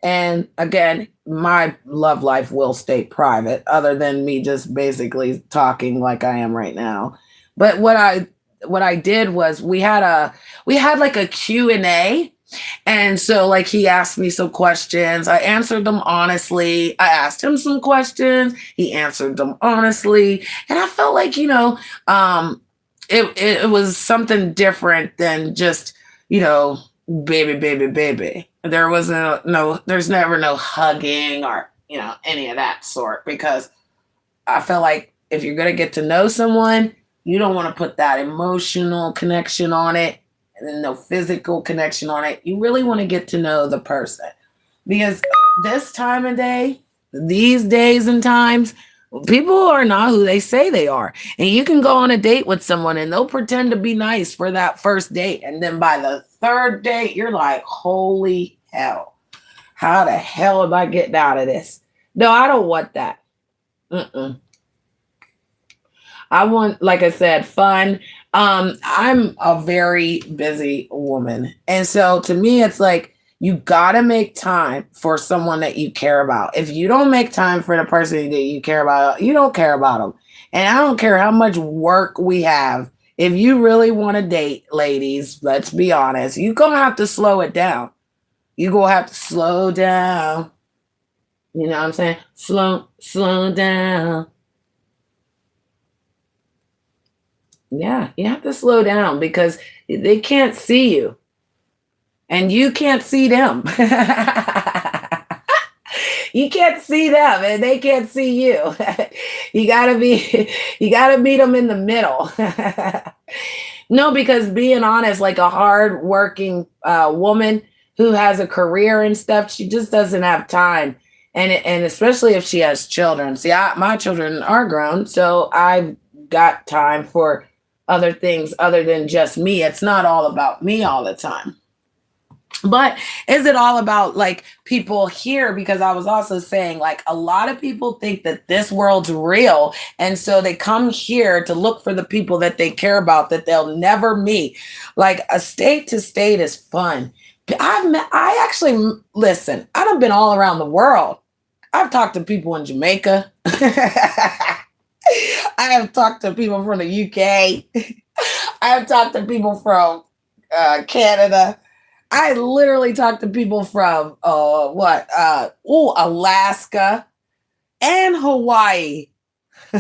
And again, my love life will stay private, other than me just basically talking like I am right now. But what I did was we had like a Q&A. And so, like, he asked me some questions. I answered them honestly. I asked him some questions. He answered them honestly. And I felt like, you know, it was something different than just, you know, baby. There's never no hugging or, any of that sort, because I feel like if you're going to get to know someone, you don't want to put that emotional connection on it and then no physical connection on it. You really want to get to know the person, because this time of day, these days and times, people are not who they say they are. And you can go on a date with someone and they'll pretend to be nice for that first date. And then by the third date, you're like, holy hell, how the hell am I getting out of this? No, I don't want that. Mm-mm. I want, like I said, fun. I'm a very busy woman. And so to me, it's like, you got to make time for someone that you care about. If you don't make time for the person that you care about, you don't care about them. And I don't care how much work we have. If you really want to date, ladies, let's be honest, you're going to have to slow it down. You're going to have to slow down. You know what I'm saying? Slow down. Yeah, you have to slow down because they can't see you. And you can't see them. You can't see them and they can't see you. You gotta meet them in the middle. No, because being honest, like a hard-working woman who has a career and stuff, she just doesn't have time. And especially if she has children. See, my children are grown, so I've got time for other things other than just me. It's not all about me all the time. But is it all about like people here? Because I was also saying, like, a lot of people think that this world's real. And so they come here to look for the people that they care about that they'll never meet. Like a state to state is fun. Listen, I've been all around the world. I've talked to people in Jamaica. I have talked to people from the UK. I have talked to people from Canada. I literally talked to people from Alaska and Hawaii. So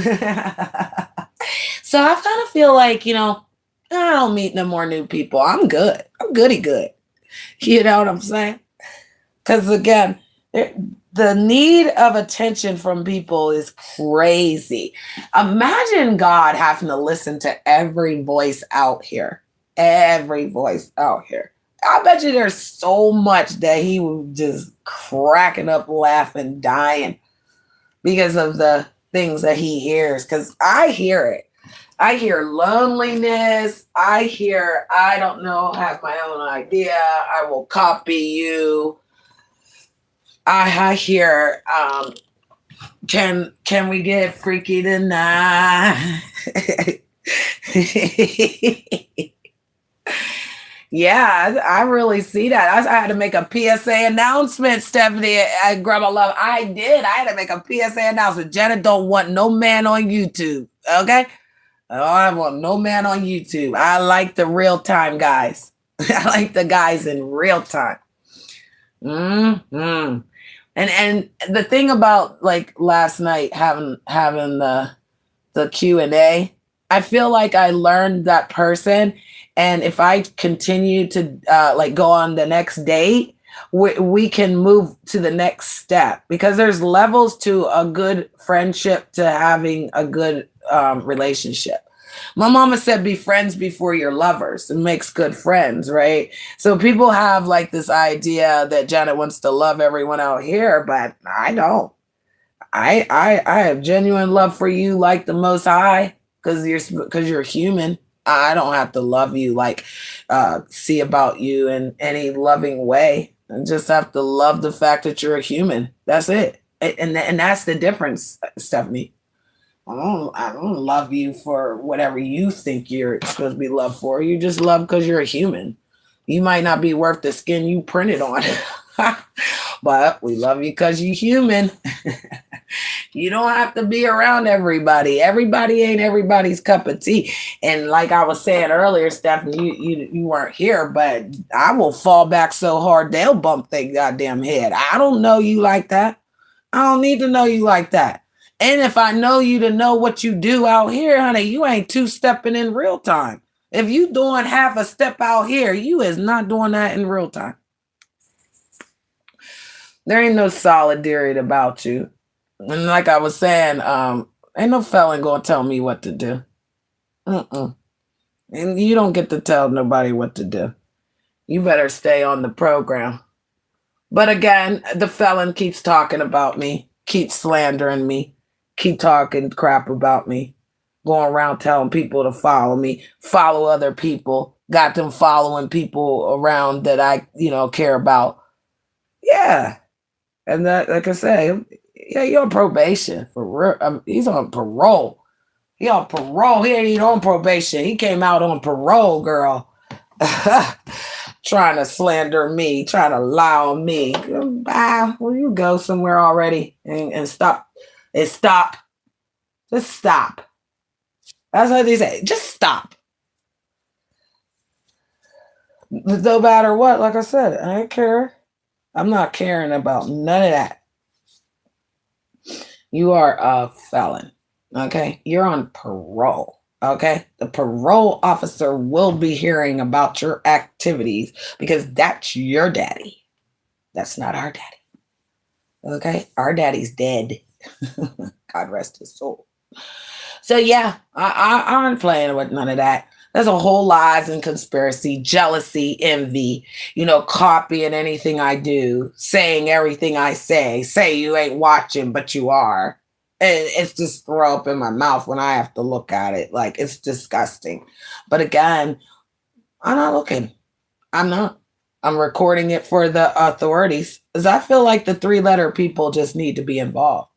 I kind of feel like, I don't meet no more new people. I'm good. I'm goody good. You know what I'm saying? Because again, the need of attention from people is crazy. Imagine God having to listen to every voice out here. Every voice out here. I bet you there's so much that he was just cracking up, laughing, dying because of the things that he hears. Because I hear it. I hear loneliness. I hear, I don't know, have my own idea. I will copy you. I hear, can we get freaky tonight? Yeah, I really see that. I had to make a PSA announcement, Stephanie at Grandma Love. I did. I had to make a PSA announcement. Janet don't want no man on YouTube. Okay? I want no man on YouTube. I like the real time guys. I like the guys in real time. Mm-hmm. And the thing about like last night having the Q&A, I feel like I learned that person. And if I continue to like go on the next date, we can move to the next step, because there's levels to a good friendship to having a good relationship. My mama said, be friends before you're lovers. It makes good friends, right? So people have like this idea that Janet wants to love everyone out here, but I don't. I have genuine love for you, like the Most High, because you're human. I don't have to love you, like see about you in any loving way. I just have to love the fact that you're a human. That's it. And that's the difference, Stephanie. I don't love you for whatever you think you're supposed to be loved for. You just love because you're a human. You might not be worth the skin you printed on. But we love you because you're human. You don't have to be around everybody. Everybody ain't everybody's cup of tea. And like I was saying earlier, Stephanie, you weren't here, but I will fall back so hard they'll bump their goddamn head. I don't know you like that. I don't need to know you like that. And if I know you to know what you do out here, honey, you ain't two-stepping in real time. If you doing half a step out here, you is not doing that in real time. There ain't no solidarity about you. And like I was saying, ain't no felon gonna tell me what to do. Mm-mm. And you don't get to tell nobody what to do. You better stay on the program. But again, the felon keeps talking about me, keeps slandering me, keep talking crap about me, going around telling people to follow me, follow other people, got them following people around that I, care about. Yeah. And that, like I say, yeah, you're on probation for real. He's on parole. He on parole. He ain't on probation. He came out on parole, girl. Trying to slander me, trying to lie on me. Bye. Will you go somewhere already and stop? And stop. Just stop. That's what they say. Just stop. No matter what, like I said, I don't care. I'm not caring about none of that. You are a felon. Okay? You're on parole. Okay? The parole officer will be hearing about your activities because that's your daddy. That's not our daddy. Okay? Our daddy's dead. God rest his soul. So yeah, I'm playing with none of that. There's a whole lies and conspiracy, jealousy, envy, copying anything I do, saying everything I say you ain't watching, but you are. And it's just throw up in my mouth when I have to look at it. Like, it's disgusting. But again, I'm not looking. I'm not. I'm recording it for the authorities because I feel like the 3-letter people just need to be involved.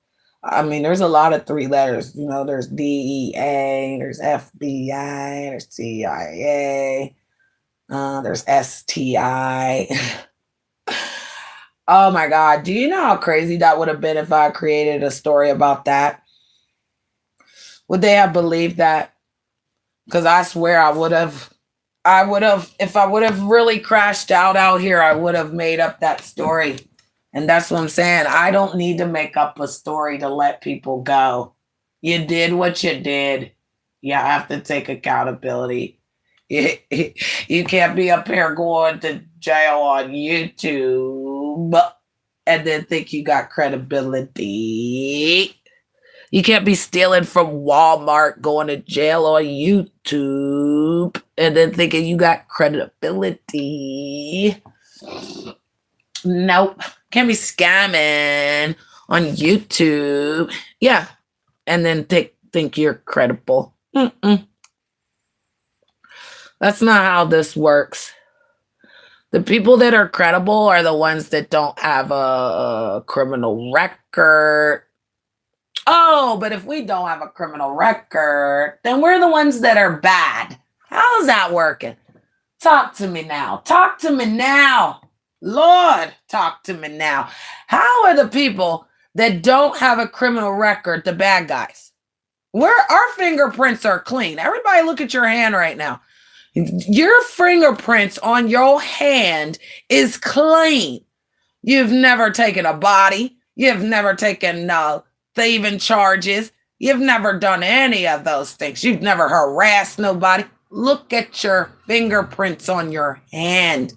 I mean, there's a lot of 3 letters. There's DEA, there's FBI, there's CIA, there's STI. Oh my God. Do you know how crazy that would have been if I created a story about that? Would they have believed that? Because I swear I would have, if I would have really crashed out here, I would have made up that story. And that's what I'm saying. I don't need to make up a story to let people go. You did what you did. You have to take accountability. You can't be up here going to jail on YouTube and then think you got credibility. You can't be stealing from Walmart, going to jail on YouTube, and then thinking you got credibility. Nope. Can't be scamming on YouTube. Yeah. And then think you're credible. Mm-mm. That's not how this works. The people that are credible are the ones that don't have a criminal record. Oh, but if we don't have a criminal record, then we're the ones that are bad. How's that working? Talk to me now. Talk to me now. Lord, talk to me now. How are the people that don't have a criminal record the bad guys? Our fingerprints are clean. Everybody look at your hand right now. Your fingerprints on your hand is clean. You've never taken a body. You've never taken thieving charges. You've never done any of those things. You've never harassed nobody. Look at your fingerprints on your hand.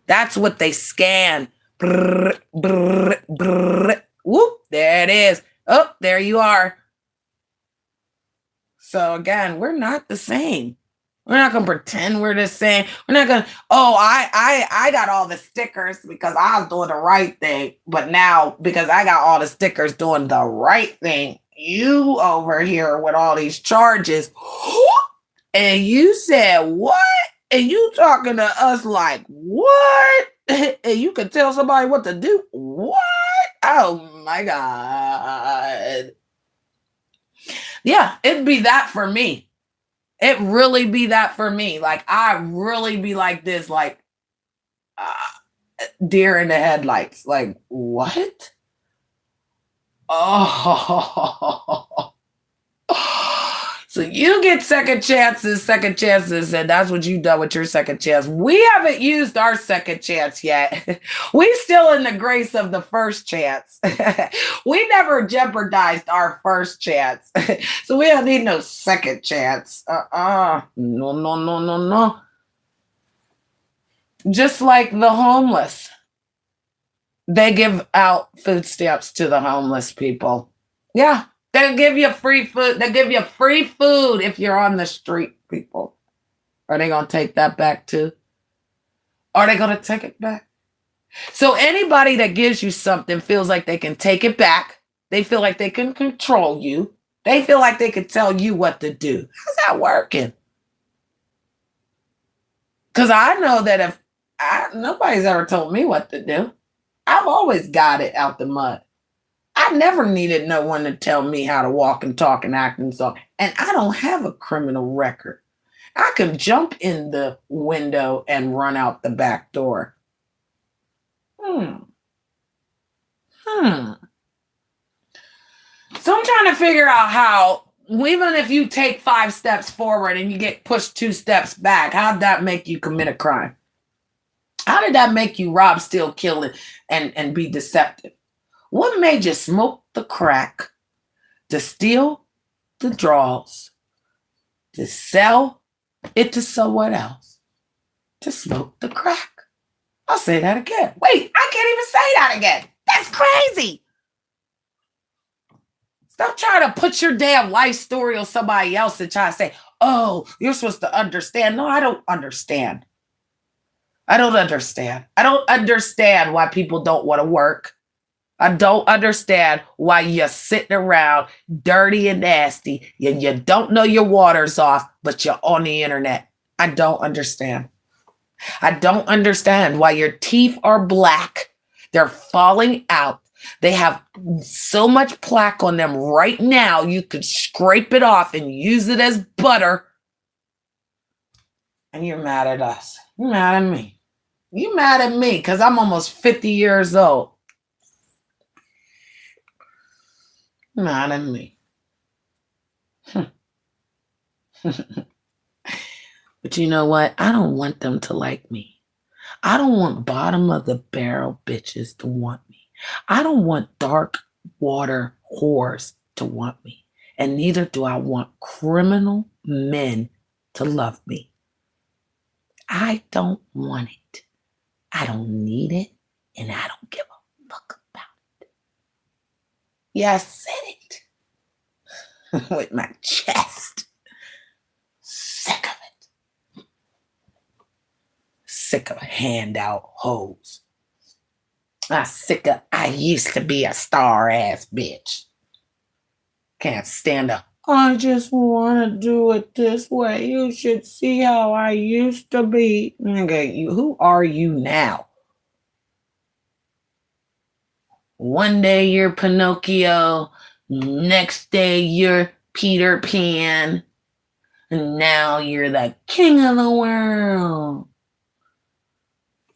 That's what they scan. Brr, brr, brr. Whoop, there it is. Oh, there you are. So again, we're not the same. We're not going to pretend we're the same. We're not going to, I got all the stickers because I was doing the right thing. But now, because I got all the stickers doing the right thing, you over here with all these charges, and you said, what? And you talking to us like, what? And you can tell somebody what to do? What? Oh my God. Yeah, it'd be that for me. It really be that for me. Like, I really be like this, like, deer in the headlights. Like, what? Oh. So you get second chances, and that's what you done with your second chance. We haven't used our second chance yet. We still in the grace of the first chance. We never jeopardized our first chance. So we don't need no second chance. No. Just like the homeless. They give out food stamps to the homeless people. Yeah, they'll give you free food. They'll give you free food if you're on the street, people. Are they going to take that back too? Are they going to take it back? So anybody that gives you something feels like they can take it back. They feel like they can control you. They feel like they can tell you what to do. How's that working? Because I know that if nobody's ever told me what to do, I've always got it out the mud. I never needed no one to tell me how to walk and talk and act and so. And I don't have a criminal record. I can jump in the window and run out the back door. So I'm trying to figure out how, even if you take 5 steps forward and you get pushed 2 steps back, how'd that make you commit a crime? How did that make you rob, steal, kill, and be deceptive? What made you smoke the crack, to steal the draws, to sell it to someone else, to smoke the crack? I'll say that again. Wait, I can't even say that again. That's crazy. Stop trying to put your damn life story on somebody else and try to say, oh, you're supposed to understand. No, I don't understand. I don't understand. I don't understand why people don't want to work. I don't understand why you're sitting around dirty and nasty and you don't know your water's off, but you're on the internet. I don't understand. I don't understand why your teeth are black. They're falling out. They have so much plaque on them right now, you could scrape it off and use it as butter. And you're mad at us. You're mad at me. You're mad at me because I'm almost 50 years old. Mad at me. But you know what? I don't want them to like me. I don't want bottom of the barrel bitches to want me. I don't want dark water whores to want me. And neither do I want criminal men to love me. I don't want it. I don't need it. And I don't give a fuck about it. Yeah, I said it with my chest. Sick of it. Sick of handout hoes. I'm sick of, I used to be a star ass bitch. Can't stand up. I just want to do it this way. You should see how I used to be. Okay, who are you now? One day you're Pinocchio. Next day you're Peter Pan. And now you're the king of the world.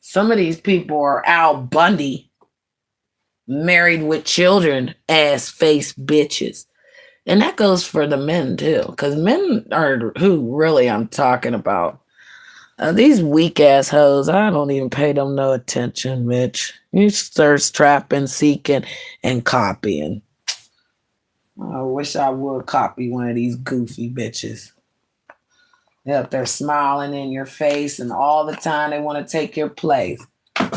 Some of these people are Al Bundy, married with children, ass face bitches. And that goes for the men too, because men are who really I'm talking about. These weak ass hoes, I don't even pay them no attention, bitch. You thirst trapping, seeking, and copying. I wish I would copy one of these goofy bitches. They're up there smiling in your face, and all the time they want to take your place.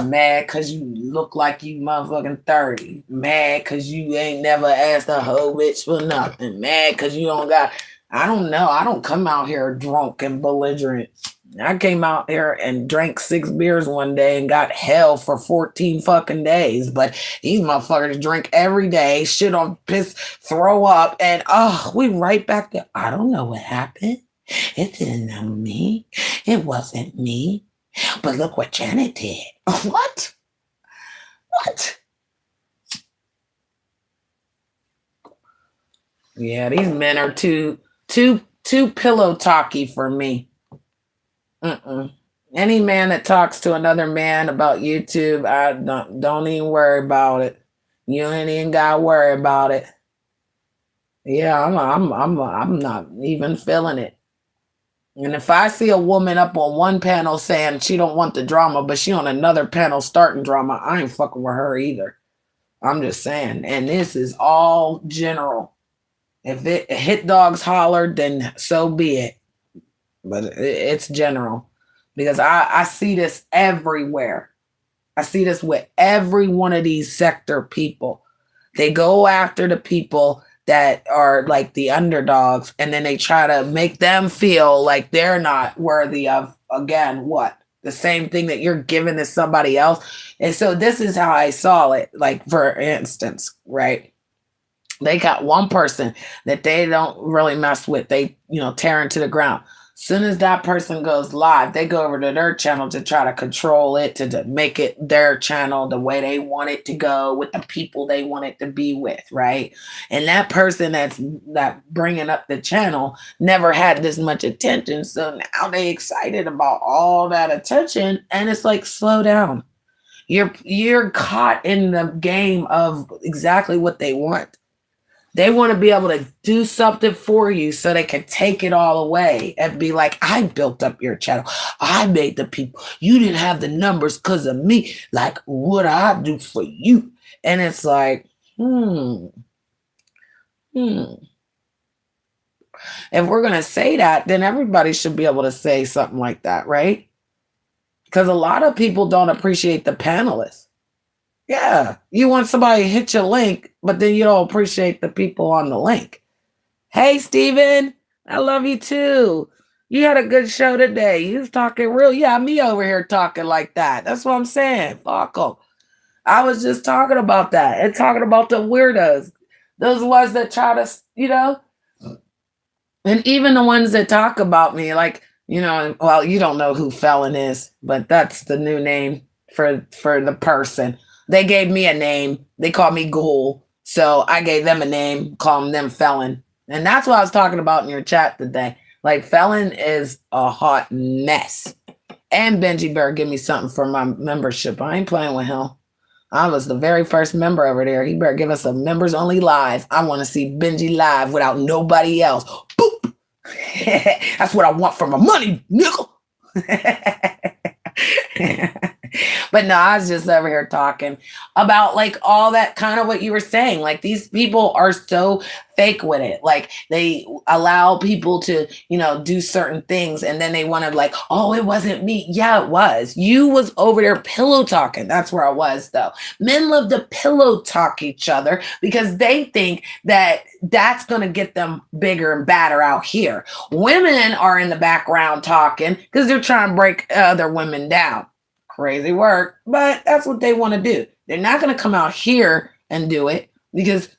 Mad because you look like you motherfucking 30. Mad because you ain't never asked a hoe bitch for nothing. Mad because you don't got, I don't know. I don't come out here drunk and belligerent. I came out here and drank 6 beers one day and got hell for 14 fucking days. But these motherfuckers drink every day, shit on piss, throw up, and we right back there. I don't know what happened. It didn't know me. It wasn't me. But look what Janet did. What? What? Yeah, these men are too pillow talky for me. Any man that talks to another man about YouTube, I don't even worry about it. You ain't even gotta worry about it. Yeah, I'm not even feeling it. And if I see a woman up on one panel saying she don't want the drama, but she on another panel starting drama, I ain't fucking with her either. I'm just saying. And this is all general. If it hit dogs hollered, then so be it. But it's general. Because I see this everywhere. I see this with every one of these sector people. They go after the people that are like the underdogs, and then they try to make them feel like they're not worthy of, again, what? The same thing that you're giving to somebody else. And so this is how I saw it. Like, for instance, right? They got one person that they don't really mess with. They, tear into the ground. Soon as that person goes live, they go over to their channel to try to control it, to make it their channel the way they want it to go, with the people they want it to be with, right? And that person that bringing up the channel never had this much attention, so now they excited about all that attention, and it's like, slow down. You're caught in the game of exactly what they want. They want to be able to do something for you so they can take it all away and be like, I built up your channel. I made the people. You didn't have the numbers because of me. Like, what I do for you? And it's like, If we're going to say that, then everybody should be able to say something like that, right? Because a lot of people don't appreciate the panelists. Yeah, you want somebody to hit your link, but then you don't appreciate the people on the link. Hey, Steven, I love you too. You had a good show today. You was talking real. Yeah, me over here talking like that. That's what I'm saying. Fuck 'em. I was just talking about that and talking about the weirdos. Those ones that try to, and even the ones that talk about me, like, well, you don't know who Felon is, but that's the new name for the person. They gave me a name. They called me Ghoul. So I gave them a name, calling them Felon. And that's what I was talking about in your chat today. Like, Felon is a hot mess. And Benji better give me something for my membership. I ain't playing with him. I was the very first member over there. He better give us a members only live. I want to see Benji live without nobody else. Boop. That's what I want for my money, nickel. But no, I was just over here talking about like all that kind of what you were saying. Like, these people are so fake with it. Like, they allow people to, do certain things, and then they want to like, oh, it wasn't me. Yeah, it was. You was over there pillow talking. That's where I was, though. Men love to pillow talk each other because they think that that's going to get them bigger and badder out here. Women are in the background talking because they're trying to break other women down. Crazy work, but that's what they want to do. They're not going to come out here and do it because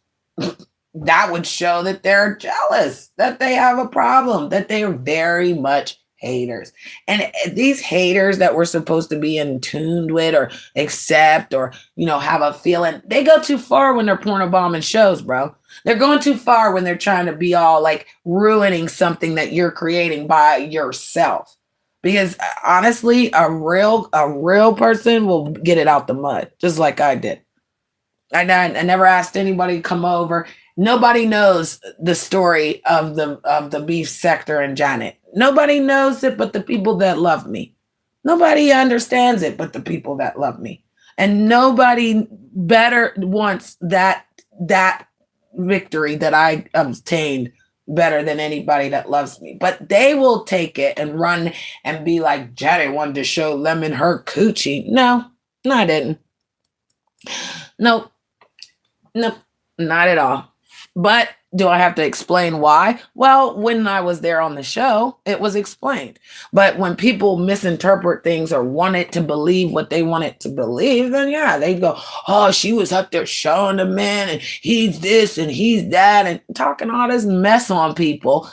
that would show that they're jealous, that they have a problem, that they are very much haters. And these haters that we're supposed to be in tuned with or accept or, have a feeling, they go too far when they're porno bombing shows, bro. They're going too far when they're trying to be all like ruining something that you're creating by yourself. Because honestly, a real person will get it out the mud, just like I did. I never asked anybody to come over. Nobody knows the story of the beef sector and Janet. Nobody knows it but the people that love me. Nobody understands it but the people that love me. And nobody better wants that victory that I obtained better than anybody that loves me. But they will take it and run and be like, Janet wanted to show Lemon her coochie. No, I didn't. Nope, not at all. But do I have to explain why? Well, when I was there on the show, it was explained. But when people misinterpret things or want it to believe what they want it to believe, then yeah, they go, oh, she was up there showing the man and he's this and he's that and talking all this mess on people,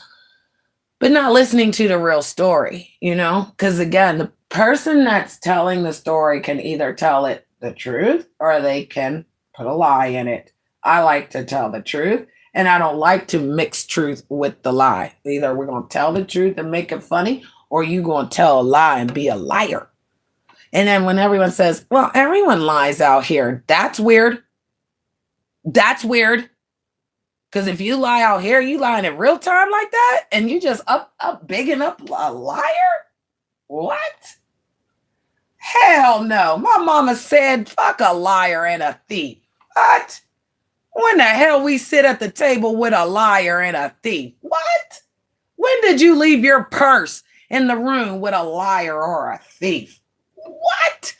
but not listening to the real story, Because again, the person that's telling the story can either tell it the truth or they can put a lie in it. I like to tell the truth. And I don't like to mix truth with the lie. Either we're going to tell the truth and make it funny, or you going to tell a lie and be a liar. And then when everyone says, well, everyone lies out here, that's weird. That's weird. Because if you lie out here, you lying in real time like that, and you just up bigging up a liar? What? Hell no. My mama said, fuck a liar and a thief. What? When the hell we sit at the table with a liar and a thief? What? When did you leave your purse in the room with a liar or a thief? What?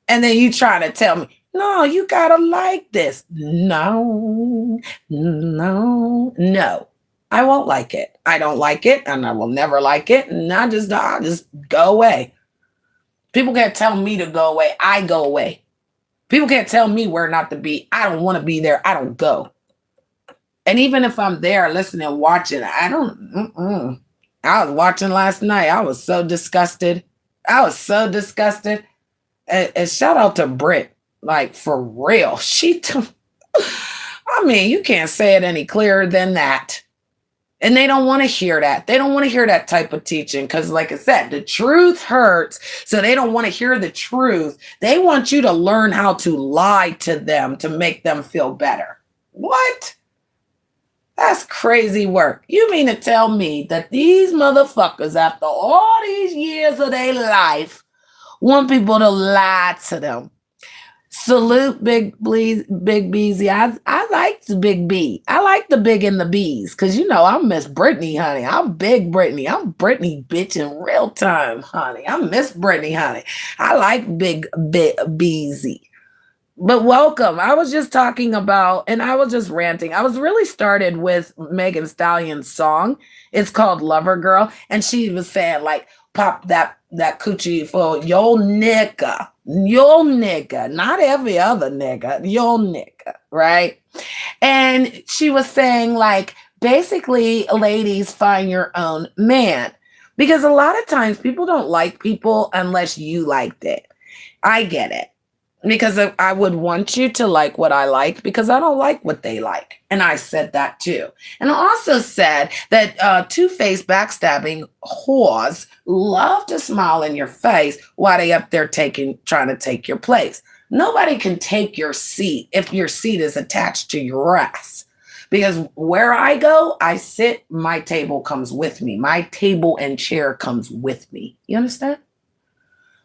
And then you trying to tell me, no, you gotta like this. No, no. I won't like it. I don't like it, and I will never like it. And I'll just go away. People can't tell me to go away. I go away. People can't tell me where not to be. I don't want to be there. I don't go. And even if I'm there listening, watching, I don't. I was watching last night. I was so disgusted. I was so disgusted. And shout out to Brit, like for real. I mean, you can't say it any clearer than that. And they don't want to hear that. They don't want to hear that type of teaching because, like I said, the truth hurts. So they don't want to hear the truth. They want you to learn how to lie to them to make them feel better. What? That's crazy work. You mean to tell me that these motherfuckers, after all these years of their life, want people to lie to them? Salute Big Beezy. I like the Big B. I like the big and the bees because you know I'm Miss Brittany, honey. I'm Big Brittany. I'm Brittany bitch in real time, honey. I'm Miss Brittany, honey. I like Big Beezy. But welcome. I was just talking about, and I was just ranting. I was really started with Megan Stallion's song. It's called Lover Girl, and she was saying like, pop that coochie for your nigga, not every other nigga, your nigga, right? And she was saying like, basically, ladies, find your own man. Because a lot of times people don't like people unless you liked it. I get it. Because I would want you to like what I like because I don't like what they like. And I said that too. And I also said that two-faced backstabbing whores love to smile in your face while they up there trying to take your place. Nobody can take your seat if your seat is attached to your ass. Because where I go, I sit, my table comes with me. My table and chair comes with me. You understand?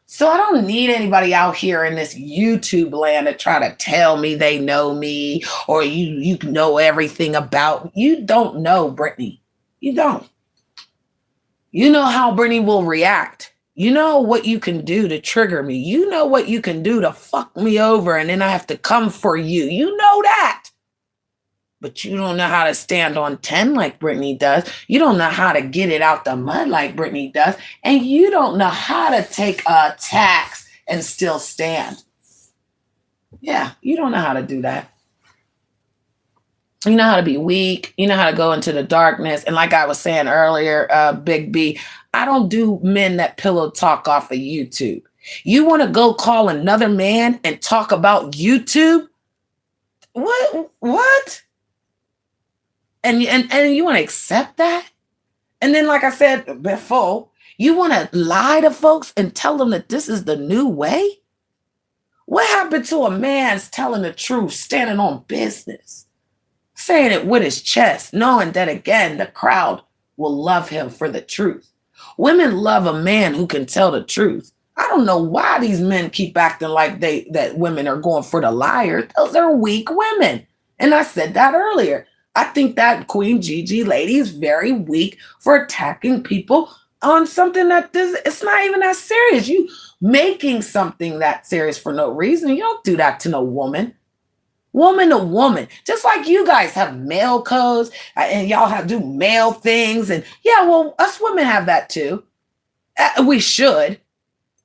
So I don't need anybody out here in this YouTube land to try to tell me they know me or you know everything about me. You don't know Brittany. You don't. You know how Brittany will react. You know what you can do to trigger me. You know what you can do to fuck me over and then I have to come for you. You know that. But you don't know how to stand on 10 like Brittany does. You don't know how to get it out the mud like Brittany does. And you don't know how to take attacks and still stand. Yeah, you don't know how to do that. You know how to be weak. You know how to go into the darkness. And like I was saying earlier, Big B, I don't do men that pillow talk off of YouTube. You want to go call another man and talk about YouTube? What? And you want to accept that? And then, like I said before, you want to lie to folks and tell them that this is the new way? What happened to a man's telling the truth, standing on business, saying it with his chest, knowing that, again, the crowd will love him for the truth? Women love a man who can tell the truth. I don't know why these men keep acting like that women are going for the liars. Those are weak women. And I said that earlier. I think that Queen Gigi lady is very weak for attacking people on something it's not even that serious. You making something that serious for no reason. You don't do that to no woman. Woman to woman. Just like you guys have male codes and y'all do male things. And yeah, well, us women have that too. We should.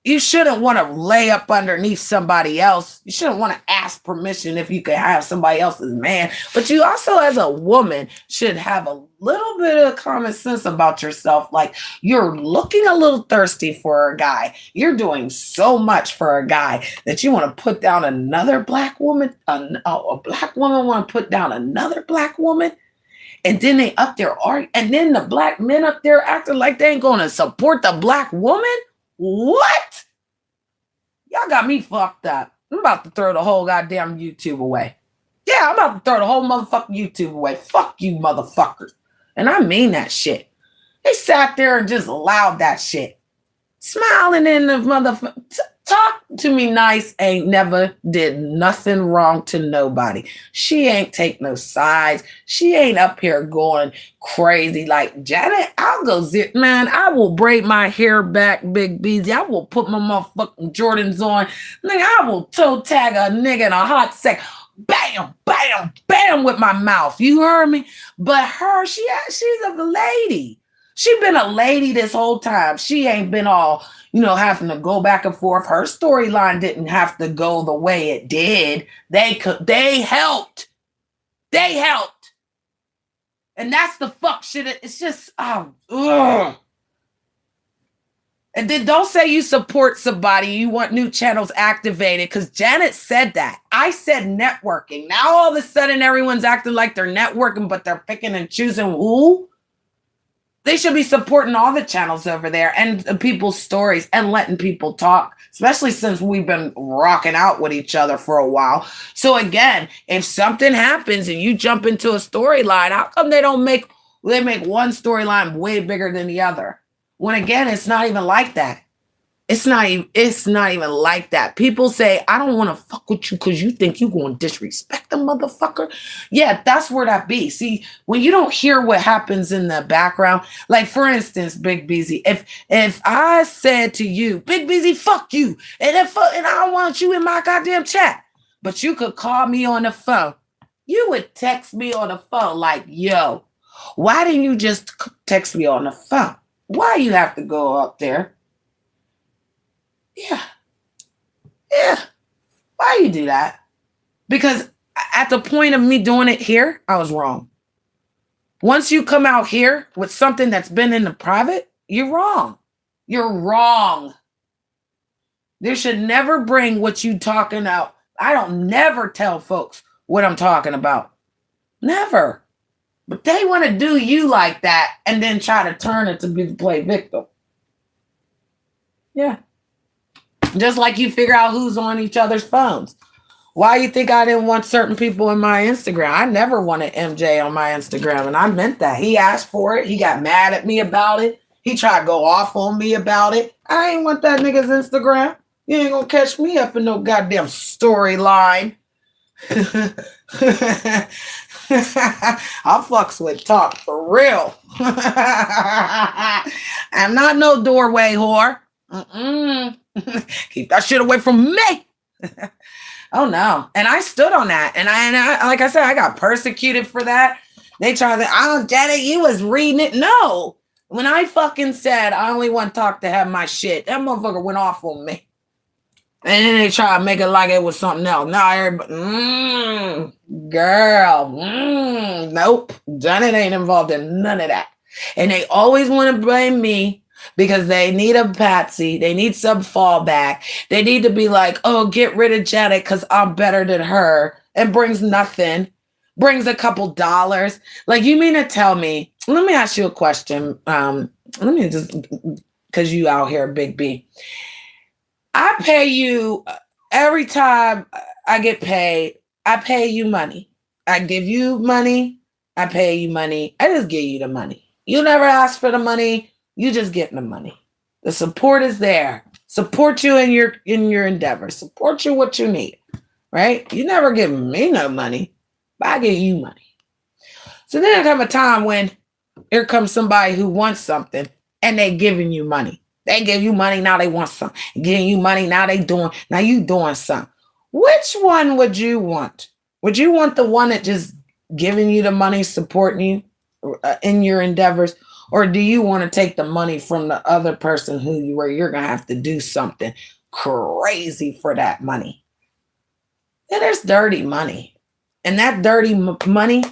You shouldn't want to lay up underneath somebody else. You shouldn't want to ask permission if you could have somebody else's man. But you also, as a woman, should have a little bit of common sense about yourself. Like, you're looking a little thirsty for a guy. You're doing so much for a guy that you want to put down another black woman. A black woman want to put down another black woman. And then they up there arguing. And then the black men up there acting like they ain't going to support the black woman. What? Y'all got me fucked up. I'm about to throw the whole goddamn YouTube away. Yeah, I'm about to throw the whole motherfucking YouTube away. Fuck you, motherfuckers. And I mean that shit. They sat there and just allowed that shit. Smiling in the motherfucker. Talk to me nice ain't never did nothing wrong to nobody. She ain't take no sides. She ain't up here going crazy like Janet. I'll go zip, man. I will braid my hair back, Big Beezy. I will put my motherfucking Jordans on. Nigga, I will toe tag a nigga in a hot sec. Bam, bam, bam with my mouth. You heard me? But her, she's a lady. She been a lady this whole time. She ain't been all, having to go back and forth. Her storyline didn't have to go the way it did. They helped. They helped. And that's the fuck shit. It's just, ugh. And then don't say you support somebody, you want new channels activated, because Janet said that. I said networking. Now all of a sudden everyone's acting like they're networking, but they're picking and choosing who? They should be supporting all the channels over there and people's stories and letting people talk, especially since we've been rocking out with each other for a while. So again, if something happens and you jump into a storyline, how come they make one storyline way bigger than the other? When again, it's not even like that. It's not even like that. People say, I don't want to fuck with you because you think you're going to disrespect the motherfucker. Yeah, that's where that be. See, when you don't hear what happens in the background, like for instance, Big Beezy, if I said to you, Big Beezy, fuck you, and I don't want you in my goddamn chat, but you could call me on the phone. You would text me on the phone like, yo, why didn't you just text me on the phone? Why you have to go up there? Yeah. Why you do that? Because at the point of me doing it here, I was wrong. Once you come out here with something that's been in the private, you're wrong. You're wrong. There should never bring what you talking about. I don't never tell folks what I'm talking about. Never. But they want to do you like that and then try to turn it to play victim. Yeah. Just like you figure out who's on each other's phones. Why you think I didn't want certain people in my Instagram? I never wanted MJ on my Instagram, and I meant that. He asked for it. He got mad at me about it. He tried to go off on me about it. I ain't want that nigga's Instagram. You ain't gonna catch me up in no goddamn storyline. I fucks with talk for real. I'm not no doorway whore. Keep that shit away from me. Oh no. And I stood on that. And I like I said, I got persecuted for that. They tried to, Janet, you was reading it. No. When I fucking said I only want to talk to have my shit, that motherfucker went off on me. And then they try to make it like it was something else. Now everybody, girl, nope. Janet ain't involved in none of that. And they always want to blame me because they need a patsy. They need some fallback. They need to be like, oh, get rid of Janet because I'm better than her. It brings nothing. Brings a couple dollars. Like, you mean to tell me, let me ask you a question. Let me just, because you out here, Big B. I pay you every time I get paid. I pay you money. I give you money. I pay you money. I just give you the money. You never ask for the money. You just get the money. The support is there. Support you in your endeavors. Support you what you need. Right? You never give me no money, but I give you money. So then there come a time when here comes somebody who wants something and they giving you money. They give you money, now they want something. Giving you money, now you doing something. Which one would you want? Would you want the one that just giving you the money, supporting you in your endeavors? Or do you want to take the money from the other person where you're going to have to do something crazy for that money? And there's dirty money. And that dirty money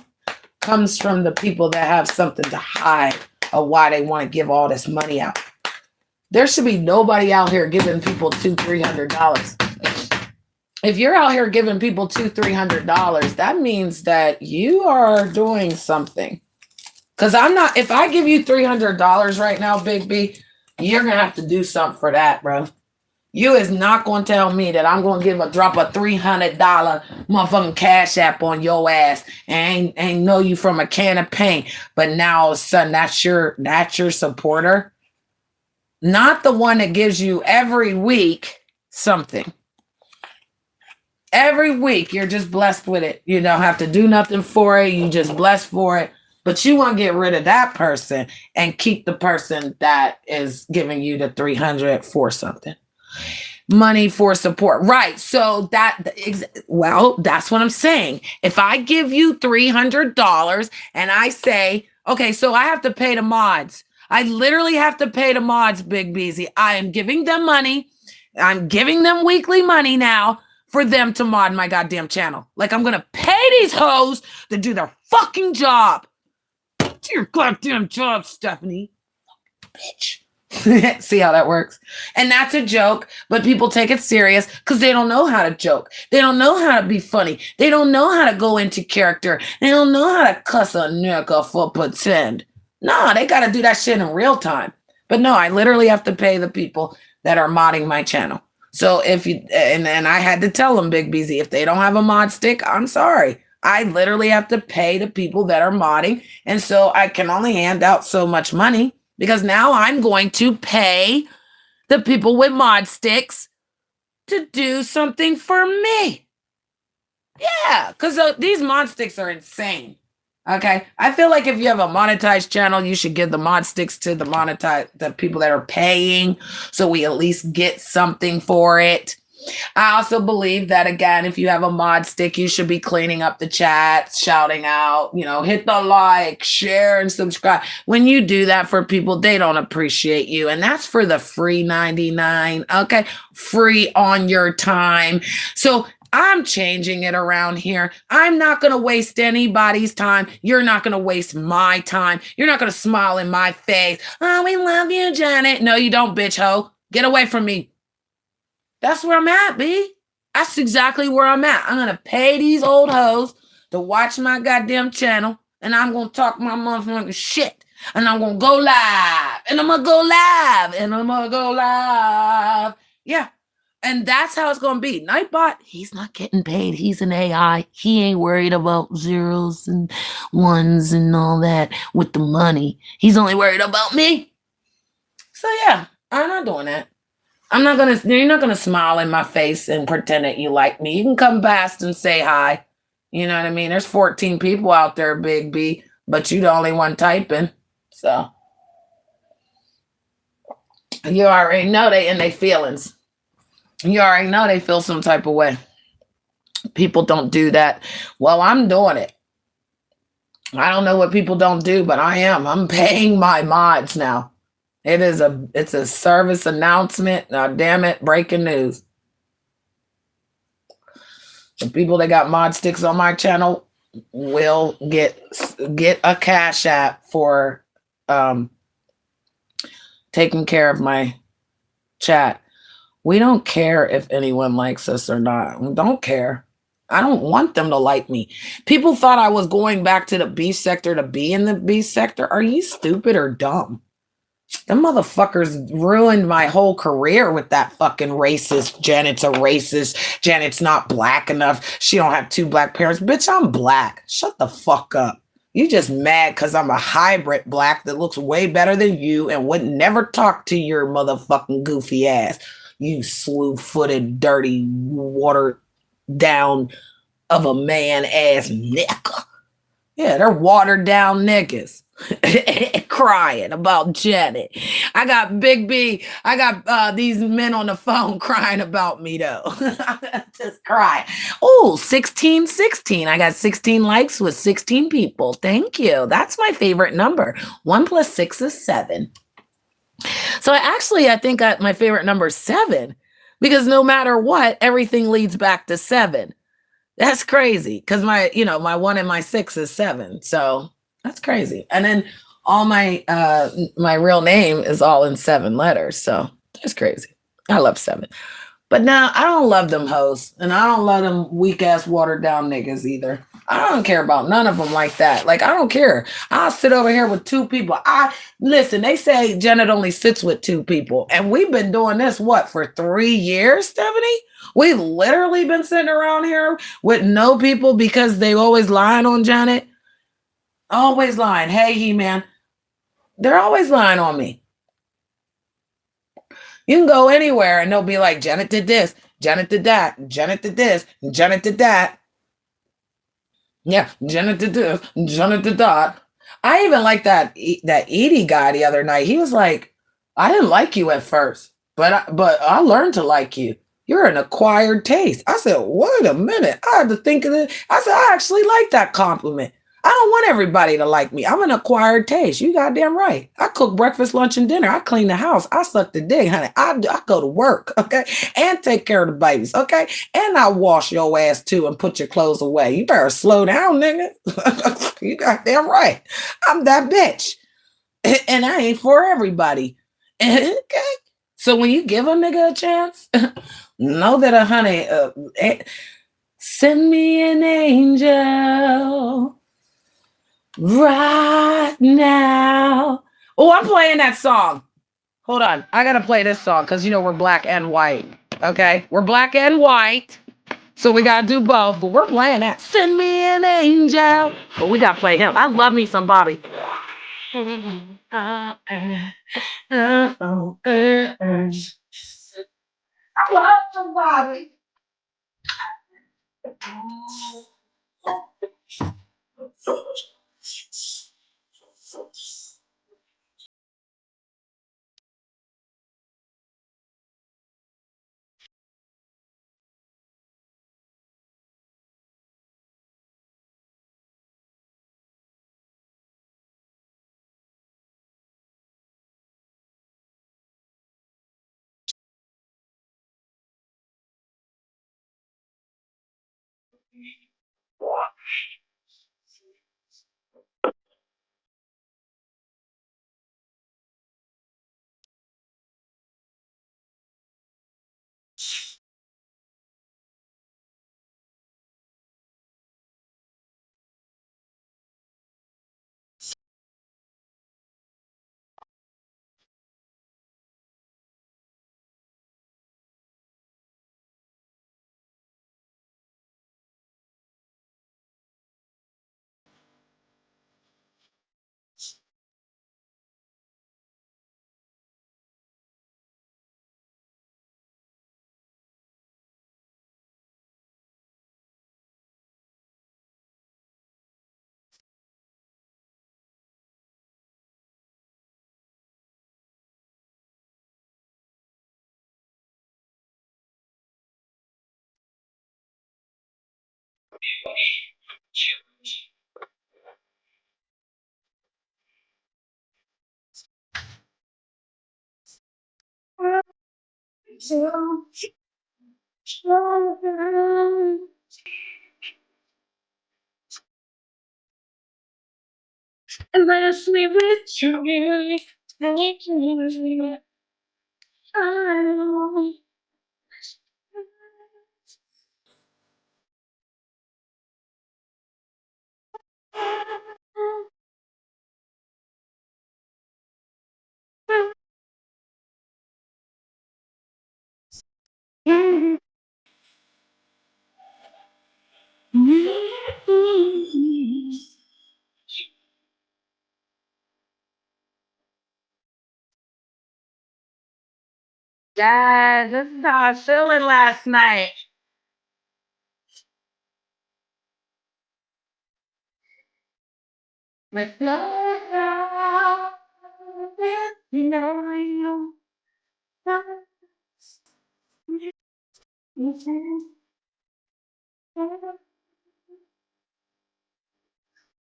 comes from the people that have something to hide of why they want to give all this money out. There should be nobody out here giving people $200-$300. If you're out here giving people $200-$300, that means that you are doing something. Because if I give you $300 right now, Big B, you're going to have to do something for that, bro. You is not going to tell me that I'm going to drop a $300 motherfucking cash app on your ass and ain't know you from a can of paint. But now all of a sudden that's your supporter. Not the one that gives you every week something. Every week, you're just blessed with it. You don't have to do nothing for it. You just blessed for it. But you want to get rid of that person and keep the person that is giving you the 300 for something. Money for support. Right. So that's what I'm saying. If I give you $300 and I say, okay, so I have to pay the mods. I literally have to pay the mods, Big Beezy. I am giving them money. I'm giving them weekly money now for them to mod my goddamn channel. Like, I'm going to pay these hoes to do their fucking job. Do your goddamn job, Stephanie. Bitch. See how that works? And that's a joke, but people take it serious because they don't know how to joke. They don't know how to be funny. They don't know how to go into character. They don't know how to cuss a nigga for pretend. No, they got to do that shit in real time. But no, I literally have to pay the people that are modding my channel. So if you, and I had to tell them, Big BZ, if they don't have a mod stick, I'm sorry. I literally have to pay the people that are modding. And so I can only hand out so much money. Because now I'm going to pay the people with mod sticks to do something for me. Yeah, because these mod sticks are insane. Okay, I feel like if you have a monetized channel, you should give the mod sticks to the people that are paying, so we at least get something for it. I also believe that, again, if you have a mod stick, you should be cleaning up the chat, shouting out, hit the like, share, and subscribe. When you do that for people, they don't appreciate you. And that's for the free 99. Okay. Free on your time. So I'm changing it around here. I'm not going to waste anybody's time. You're not going to waste my time. You're not going to smile in my face. Oh, we love you, Janet. No, you don't, bitch hoe. Get away from me. That's where I'm at, B. That's exactly where I'm at. I'm going to pay these old hoes to watch my goddamn channel, and I'm going to talk my motherfucking shit, and I'm going to go live, and I'm going to go live, and I'm going to go live. Yeah. And that's how it's going to be. Nightbot, he's not getting paid. He's an AI. He ain't worried about zeros and ones and all that with the money. He's only worried about me. So yeah, I'm not doing that. You're not gonna smile in my face and pretend that you like me. You can come past and say hi. You know what I mean? There's 14 people out there, Big B, but you the only one typing. So you already know they in their feelings. You already know they feel some type of way. People don't do that. Well, I'm doing it. I don't know what people don't do, but I am. I'm paying my mods now. It's a service announcement. Now, damn it, breaking news. The people that got mod sticks on my channel will get a cash app for taking care of my chat. We don't care if anyone likes us or not. We don't care. I don't want them to like me. People thought I was going back to the B sector to be in the B sector. Are you stupid or dumb? Them motherfuckers ruined my whole career with that fucking racist. Janet's a racist. Janet's not black enough. She don't have 2 black parents. Bitch, I'm black. Shut the fuck up. You just mad because I'm a hybrid black that looks way better than you and would never talk to your motherfucking goofy ass. You slew-footed, dirty, watered down of a man ass nigga. Yeah, they're watered down niggas. Crying about Janet. I got Big B. I got these men on the phone crying about me though. Just crying. Oh, 16. I got 16 likes with 16 people. Thank you. That's my favorite number. 1 + 6 is 7. So I think my favorite number is 7 because no matter what, everything leads back to 7. That's crazy because my 1 and my 6 is 7. So that's crazy. And then all my real name is all in 7 letters. So that's crazy. I love 7. But now I don't love them hoes. And I don't love them weak ass watered down niggas either. I don't care about none of them like that. Like, I don't care. I'll sit over here with 2 people. Listen, they say Janet only sits with 2 people. And we've been doing this, for 3 years, Stephanie? We've literally been sitting around here with no people because they always lying on Janet. Always lying. Hey, He-Man. They're always lying on me. You can go anywhere and they'll be like, Janet did this, Janet did that, Janet did this, Janet did that. Yeah, Janet did this, Janet did that. I even like that Edie guy the other night. He was like, I didn't like you at first, but I learned to like you. You're an acquired taste. I said, wait a minute. I had to think of it. I said, I actually like that compliment. I don't want everybody to like me. I'm an acquired taste. You goddamn right. I cook breakfast, lunch, and dinner. I clean the house. I suck the dick, honey. I go to work, okay? And take care of the babies, okay? And I wash your ass too and put your clothes away. You better slow down, nigga. You goddamn right. I'm that bitch. And I ain't for everybody. Okay? So when you give a nigga a chance, know that honey, send me an angel right now. Oh, I'm playing that song. Hold on. I gotta play this song because you know we're black and white. Okay? We're black and white. So we gotta do both, but we're playing that. Send me an angel. But we gotta play him. I love me some Bobby. I love somebody. Unless we with you. Guys, this is how I was feeling last night. With love, you know you.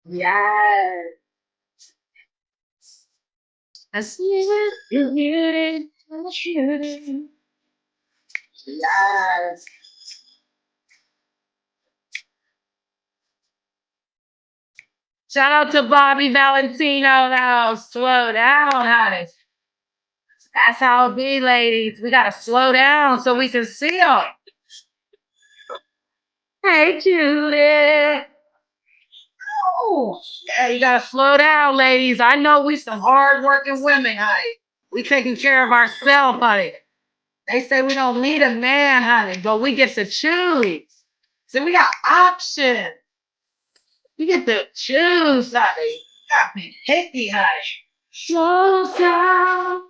Yes. I see it. You beauty. Yes. Shout out to Bobby Valentino now. Slow down, honey. That's how it be, ladies. We gotta slow down so we can see them. Hey, Julie. Oh, yeah, you gotta slow down, ladies. I know we some hard-working women, honey. We taking care of ourselves, honey. They say we don't need a man, honey, but we get to choose. So we got options. You get to choose, honey. Got me picky, honey. Slow down.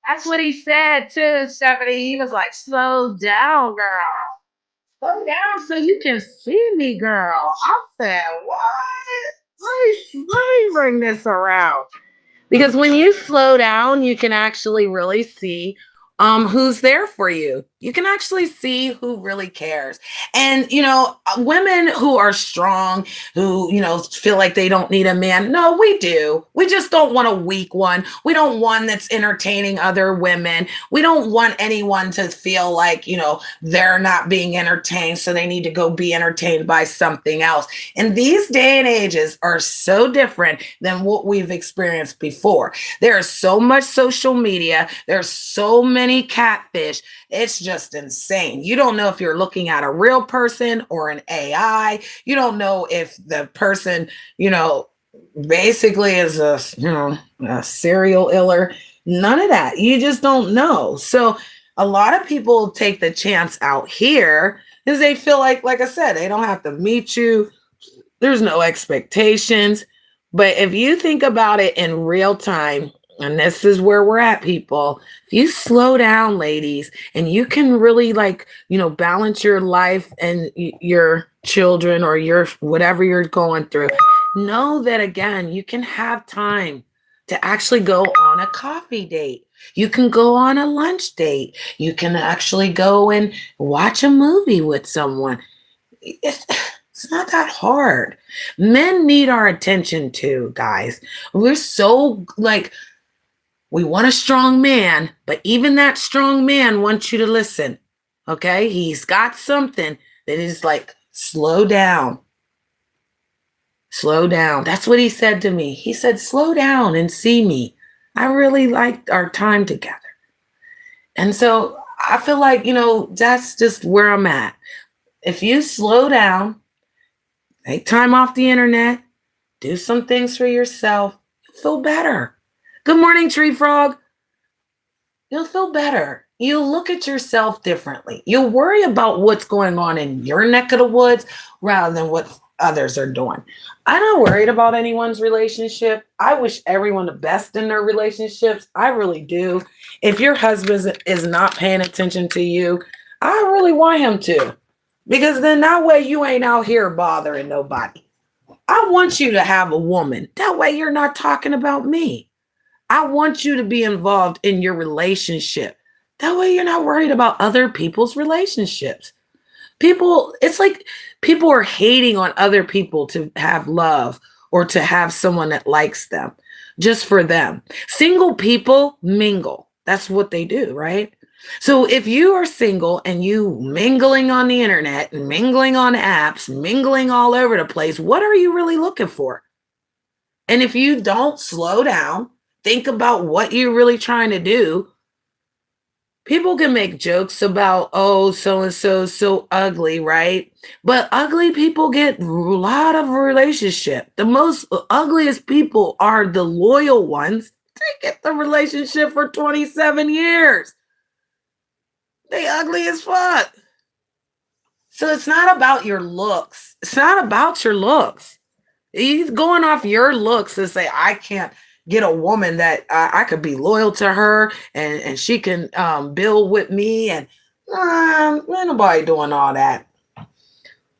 That's what he said too, Stephanie. He was like, slow down, girl. Slow down so you can see me, girl. I said, what? Let me bring this around. Because when you slow down, you can actually really see who's there for you. You can actually see who really cares. And women who are strong, who feel like they don't need a man. No, we do. We just don't want a weak one. We don't want that's entertaining other women. We don't want anyone to feel like they're not being entertained, so they need to go be entertained by something else. And these day and ages are so different than what we've experienced before. There's so much social media. There's so many catfish. It's just insane. You don't know if you're looking at a real person or an AI. You don't know if the person, basically is a serial killer. None of that. You just don't know. So a lot of people take the chance out here because they feel like I said, they don't have to meet you. There's no expectations. But if you think about it in real time, and this is where we're at, people, if you slow down, ladies, and you can really balance your life and your children or your whatever you're going through, know that again, you can have time to actually go on a coffee date. You can go on a lunch date. You can actually go and watch a movie with someone. It's not that hard. Men need our attention too, guys. We're so we want a strong man, but even that strong man wants you to listen. Okay? He's got something that is slow down. Slow down. That's what he said to me. He said, slow down and see me. I really liked our time together. And so I feel like, that's just where I'm at. If you slow down, take time off the internet, do some things for yourself, you'll feel better. Good morning, Tree Frog. You'll feel better. You'll look at yourself differently. You'll worry about what's going on in your neck of the woods rather than what others are doing. I'm not worried about anyone's relationship. I wish everyone the best in their relationships. I really do. If your husband is not paying attention to you, I really want him to. Because then that way you ain't out here bothering nobody. I want you to have a woman. That way you're not talking about me. I want you to be involved in your relationship. That way you're not worried about other people's relationships. It's like people are hating on other people to have love or to have someone that likes them just for them. Single people mingle. That's what they do, right? So if you are single and you mingling on the internet and mingling on apps, mingling all over the place, what are you really looking for? And if you don't slow down, think about what you're really trying to do. People can make jokes about, oh, so-and-so is so ugly, right? But ugly people get a lot of relationship. The most ugliest people are the loyal ones. They get the relationship for 27 years. They ugly as fuck. So it's not about your looks. It's not about your looks. He's going off your looks to say, I can't get a woman that I could be loyal to her and she can build with me. And ain't nobody doing all that.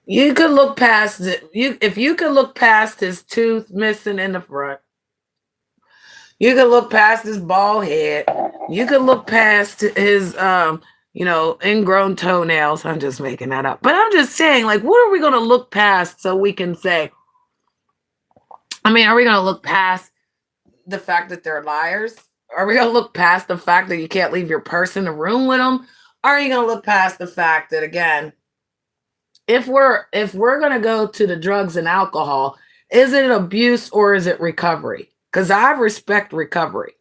You could look past it. If you could look past his tooth missing in the front, you could look past his bald head. You could look past his ingrown toenails. I'm just making that up. But I'm just saying, what are we going to look past so we can say, are we going to look past the fact that they're liars? Are we going to look past the fact that you can't leave your purse in the room with them? Are you going to look past the fact that, again, if we're going to go to the drugs and alcohol, is it abuse or is it recovery? Because I respect recovery.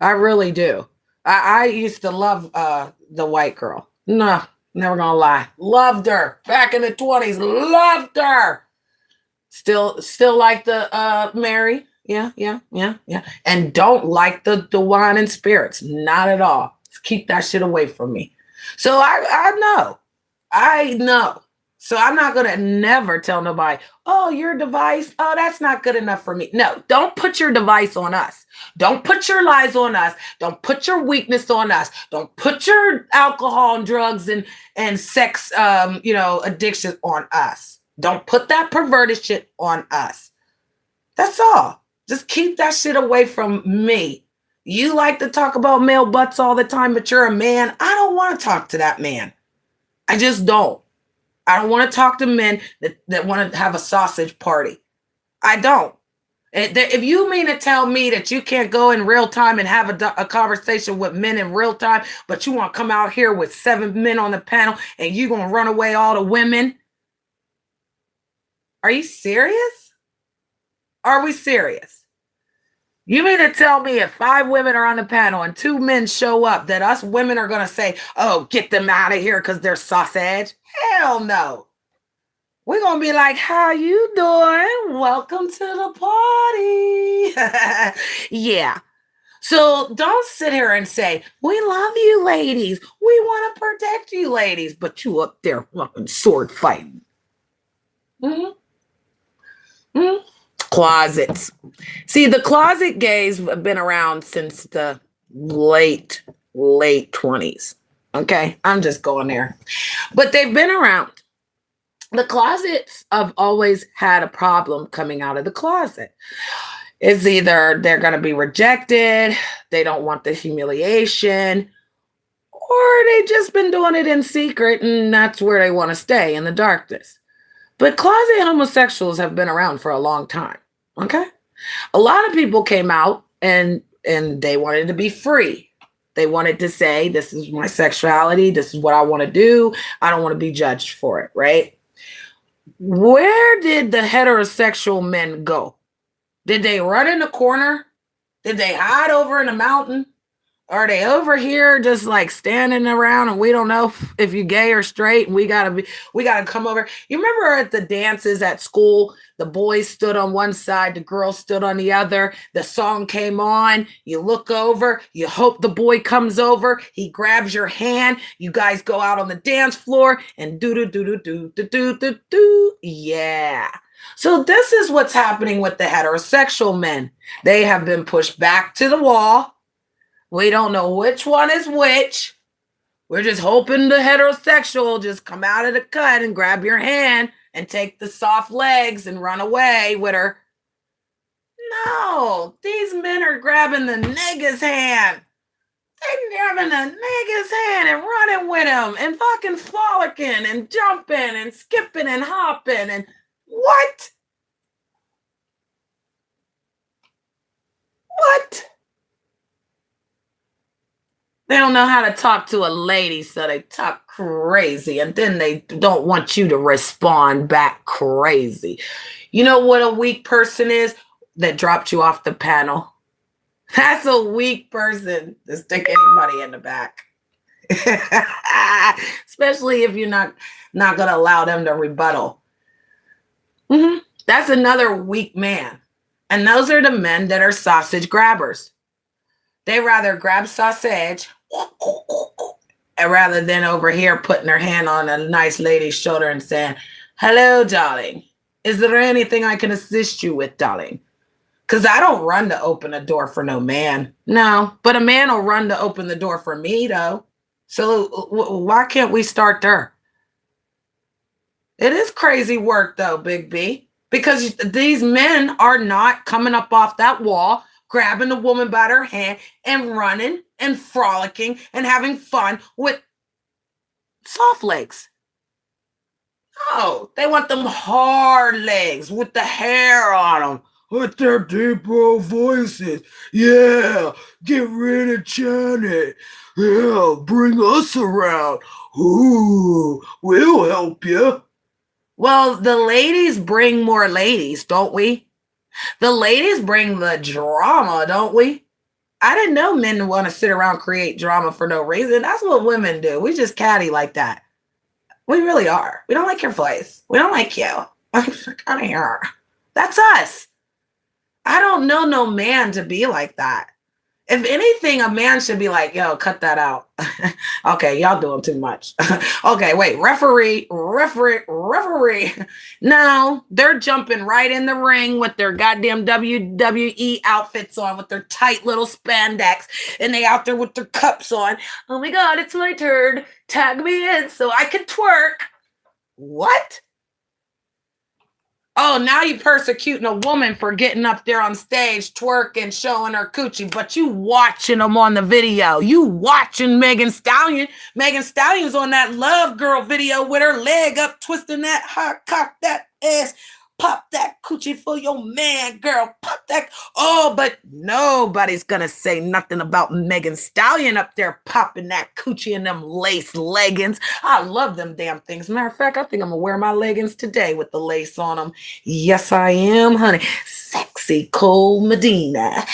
I really do. I used to love the white girl. No, never gonna lie. Loved her back in the 20s. Loved her. Still like the Mary. Yeah. And don't like the wine and spirits. Not at all. Keep that shit away from me. So I know. So I'm not going to never tell nobody, oh, your device, oh, that's not good enough for me. No, don't put your device on us. Don't put your lies on us. Don't put your weakness on us. Don't put your alcohol and drugs and sex, addiction on us. Don't put that perverted shit on us. That's all. Just keep that shit away from me. You like to talk about male butts all the time, but you're a man. I don't want to talk to that man. I just don't. I don't want to talk to men that want to have a sausage party. I don't. If you mean to tell me that you can't go in real time and have a conversation with men in real time, but you want to come out here with 7 men on the panel and you're going to run away all the women? Are you serious? Are we serious? You mean to tell me if 5 women are on the panel and 2 men show up that us women are going to say, oh, get them out of here because they're sausage? Hell no. We're going to be like, how you doing? Welcome to the party. Yeah. So don't sit here and say, we love you ladies. We want to protect you ladies. But you up there fucking sword fighting. Mm-hmm. Mm-hmm. Closets. See, the closet gays have been around since the late 20s. Okay, I'm just going there. But they've been around. The closets have always had a problem coming out of the closet. It's either they're going to be rejected, they don't want the humiliation, or they just been doing it in secret and that's where they want to stay, in the darkness. But closet homosexuals have been around for a long time, okay? A lot of people came out and they wanted to be free. They wanted to say, this is my sexuality, this is what I want to do. I don't want to be judged for it, right? Where did the heterosexual men go? Did they run in the corner? Did they hide over in a mountain? Are they over here just like standing around and we don't know if you're gay or straight and we gotta come over? You remember at the dances at school, the boys stood on one side, the girls stood on the other. The song came on, you look over, you hope the boy comes over, he grabs your hand, you guys go out on the dance floor and do. Yeah. So this is what's happening with the heterosexual men. They have been pushed back to the wall. We don't know which one is which. We're just hoping the heterosexual just come out of the cut and grab your hand and take the soft legs and run away with her. No, these men are grabbing the nigga's hand. They're grabbing the nigga's hand and running with him and fucking frolicking and jumping and skipping and hopping and what? What? They don't know how to talk to a lady, so they talk crazy, and then they don't want you to respond back crazy. You know what a weak person is? That dropped you off the panel. That's a weak person to stick anybody in the back. Especially if you're not going to allow them to rebuttal. Mm-hmm. That's another weak man. And those are the men that are sausage grabbers. They rather grab sausage rather than over here putting their hand on a nice lady's shoulder and saying, hello, darling. Is there anything I can assist you with, darling? Because I don't run to open a door for no man. No, but a man will run to open the door for me, though. So why can't we start there? It is crazy work, though, Big B, because these men are not coming up off that wall, grabbing the woman by her hand and running and frolicking and having fun with soft legs. No, they want them hard legs with the hair on them, with their deep voices. Yeah, get rid of Janet. Yeah, bring us around. Ooh, we'll help you. Well, the ladies bring more ladies, don't we? The ladies bring the drama, don't we? I didn't know men want to sit around create drama for no reason. That's what women do. We just catty like that. We really are. We don't like your voice. We don't like you. Out of here. That's us. I don't know no man to be like that. If anything, a man should be like, yo, cut that out. Okay, y'all doing too much. Okay, wait, referee. No, they're jumping right in the ring with their goddamn WWE outfits on, with their tight little spandex, and they out there with their cups on. Oh my God, it's my turn. Tag me in so I can twerk. What? Oh, now you persecuting a woman for getting up there on stage, twerking, showing her coochie, but you watching them on the video. You watching Megan Stallion. Megan Stallion's on that Love Girl video with her leg up, twisting that hot cock, that ass. Pop that coochie for your man, girl. Pop that. Oh, but nobody's going to say nothing about Megan Stallion up there popping that coochie in them lace leggings. I love them damn things. Matter of fact, I think I'm going to wear my leggings today with the lace on them. Yes, I am, honey. Sexy Cole Medina.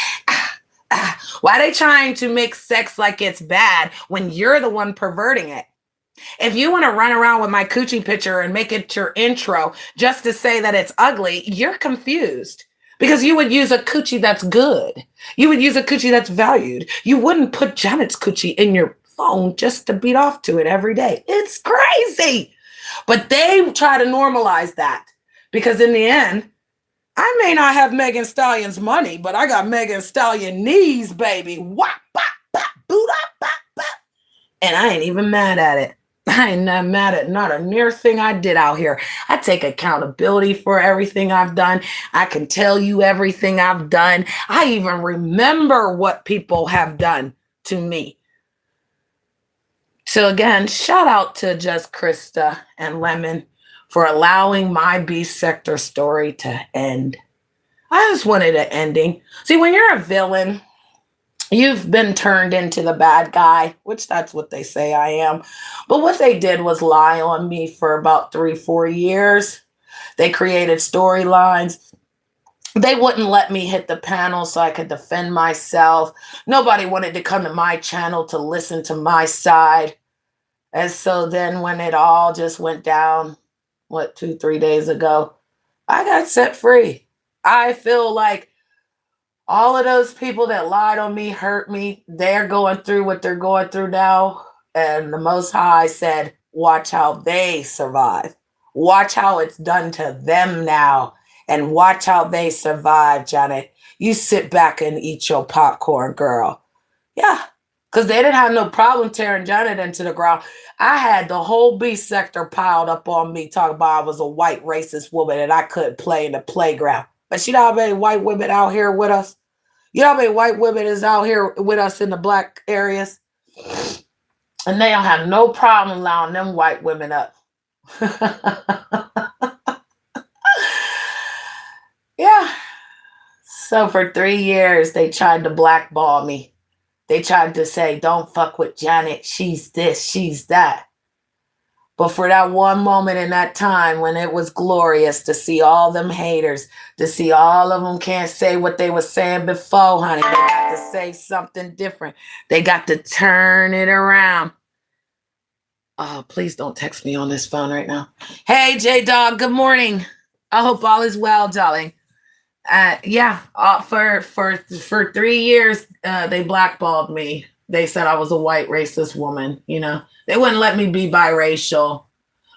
Why are they trying to make sex like it's bad when you're the one perverting it? If you want to run around with my coochie picture and make it your intro just to say that it's ugly, you're confused. Because you would use a coochie that's good. You would use a coochie that's valued. You wouldn't put Janet's coochie in your phone just to beat off to it every day. It's crazy. But they try to normalize that. Because in the end, I may not have Megan Stallion's money, but I got Megan Stallion knees, baby. Wop, bop, bop, boot up, bop, bop. And I ain't even mad at it. I ain't not mad at not a near thing I did out here. I take accountability for everything I've done. I can tell you everything I've done. I even remember what people have done to me. So again, shout out to Just Krista and Lemon for allowing my B sector story to end. I just wanted an ending. See, when you're a villain, you've been turned into the bad guy, which that's what they say I am. But what they did was lie on me for about 3-4 years. They created storylines. They wouldn't let me hit the panel so I could defend myself. Nobody wanted to come to my channel to listen to my side. And so then when it all just went down, 2-3 days ago, I got set free. I feel like all of those people that lied on me, hurt me, they're going through what they're going through now. And the Most High said, watch how they survive. Watch how it's done to them now. And watch how they survive, Janet. You sit back and eat your popcorn, girl. Yeah, because they didn't have no problem tearing Janet into the ground. I had the whole B sector piled up on me, talking about I was a white racist woman and I couldn't play in the playground. But you know how many white women out here with us? You know how many white women is out here with us in the black areas? And they don't have no problem allowing them white women up. Yeah. So for 3 years, they tried to blackball me. They tried to say, don't fuck with Janet. She's this, she's that. But for that one moment in that time when it was glorious to see all them haters, to see all of them can't say what they were saying before, honey. They got to say something different. They got to turn it around. Oh, please don't text me on this phone right now. Hey, J-Dog, good morning. I hope all is well, darling. For 3 years, they blackballed me. They said I was a white racist woman, you know. They wouldn't let me be biracial.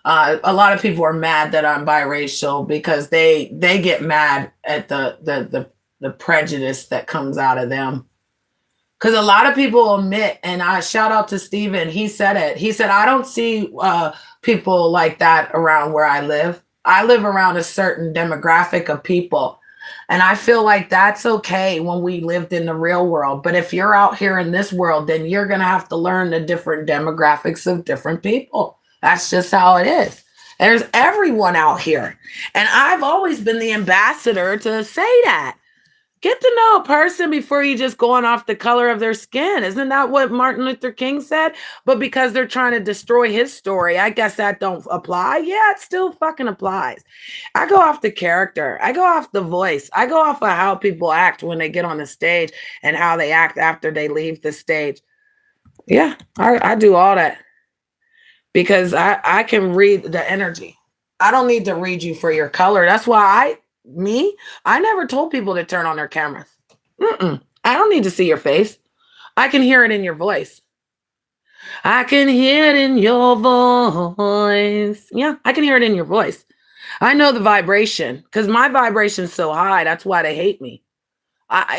A lot of people are mad that I'm biracial because they get mad at the prejudice that comes out of them. Because a lot of people admit, and I shout out to Steven, he said it. He said, I don't see people like that around where I live. I live around a certain demographic of people. And I feel like that's okay when we lived in the real world. But if you're out here in this world, then you're going to have to learn the different demographics of different people. That's just how it is. There's everyone out here. And I've always been the ambassador to say that. Get to know a person before you just going off the color of their skin. Isn't that what Martin Luther King said? But because they're trying to destroy his story, I guess that don't apply. Yeah, it still fucking applies. I go off the character. I go off the voice. I go off of how people act when they get on the stage and how they act after they leave the stage. Yeah, I do all that because I can read the energy. I don't need to read you for your color. That's why I never told people to turn on their cameras. I don't need to see your face. I can hear it in your voice. I can hear it in your voice. Yeah, I can hear it in your voice. I know the vibration because my vibration's so high. That's why they hate me.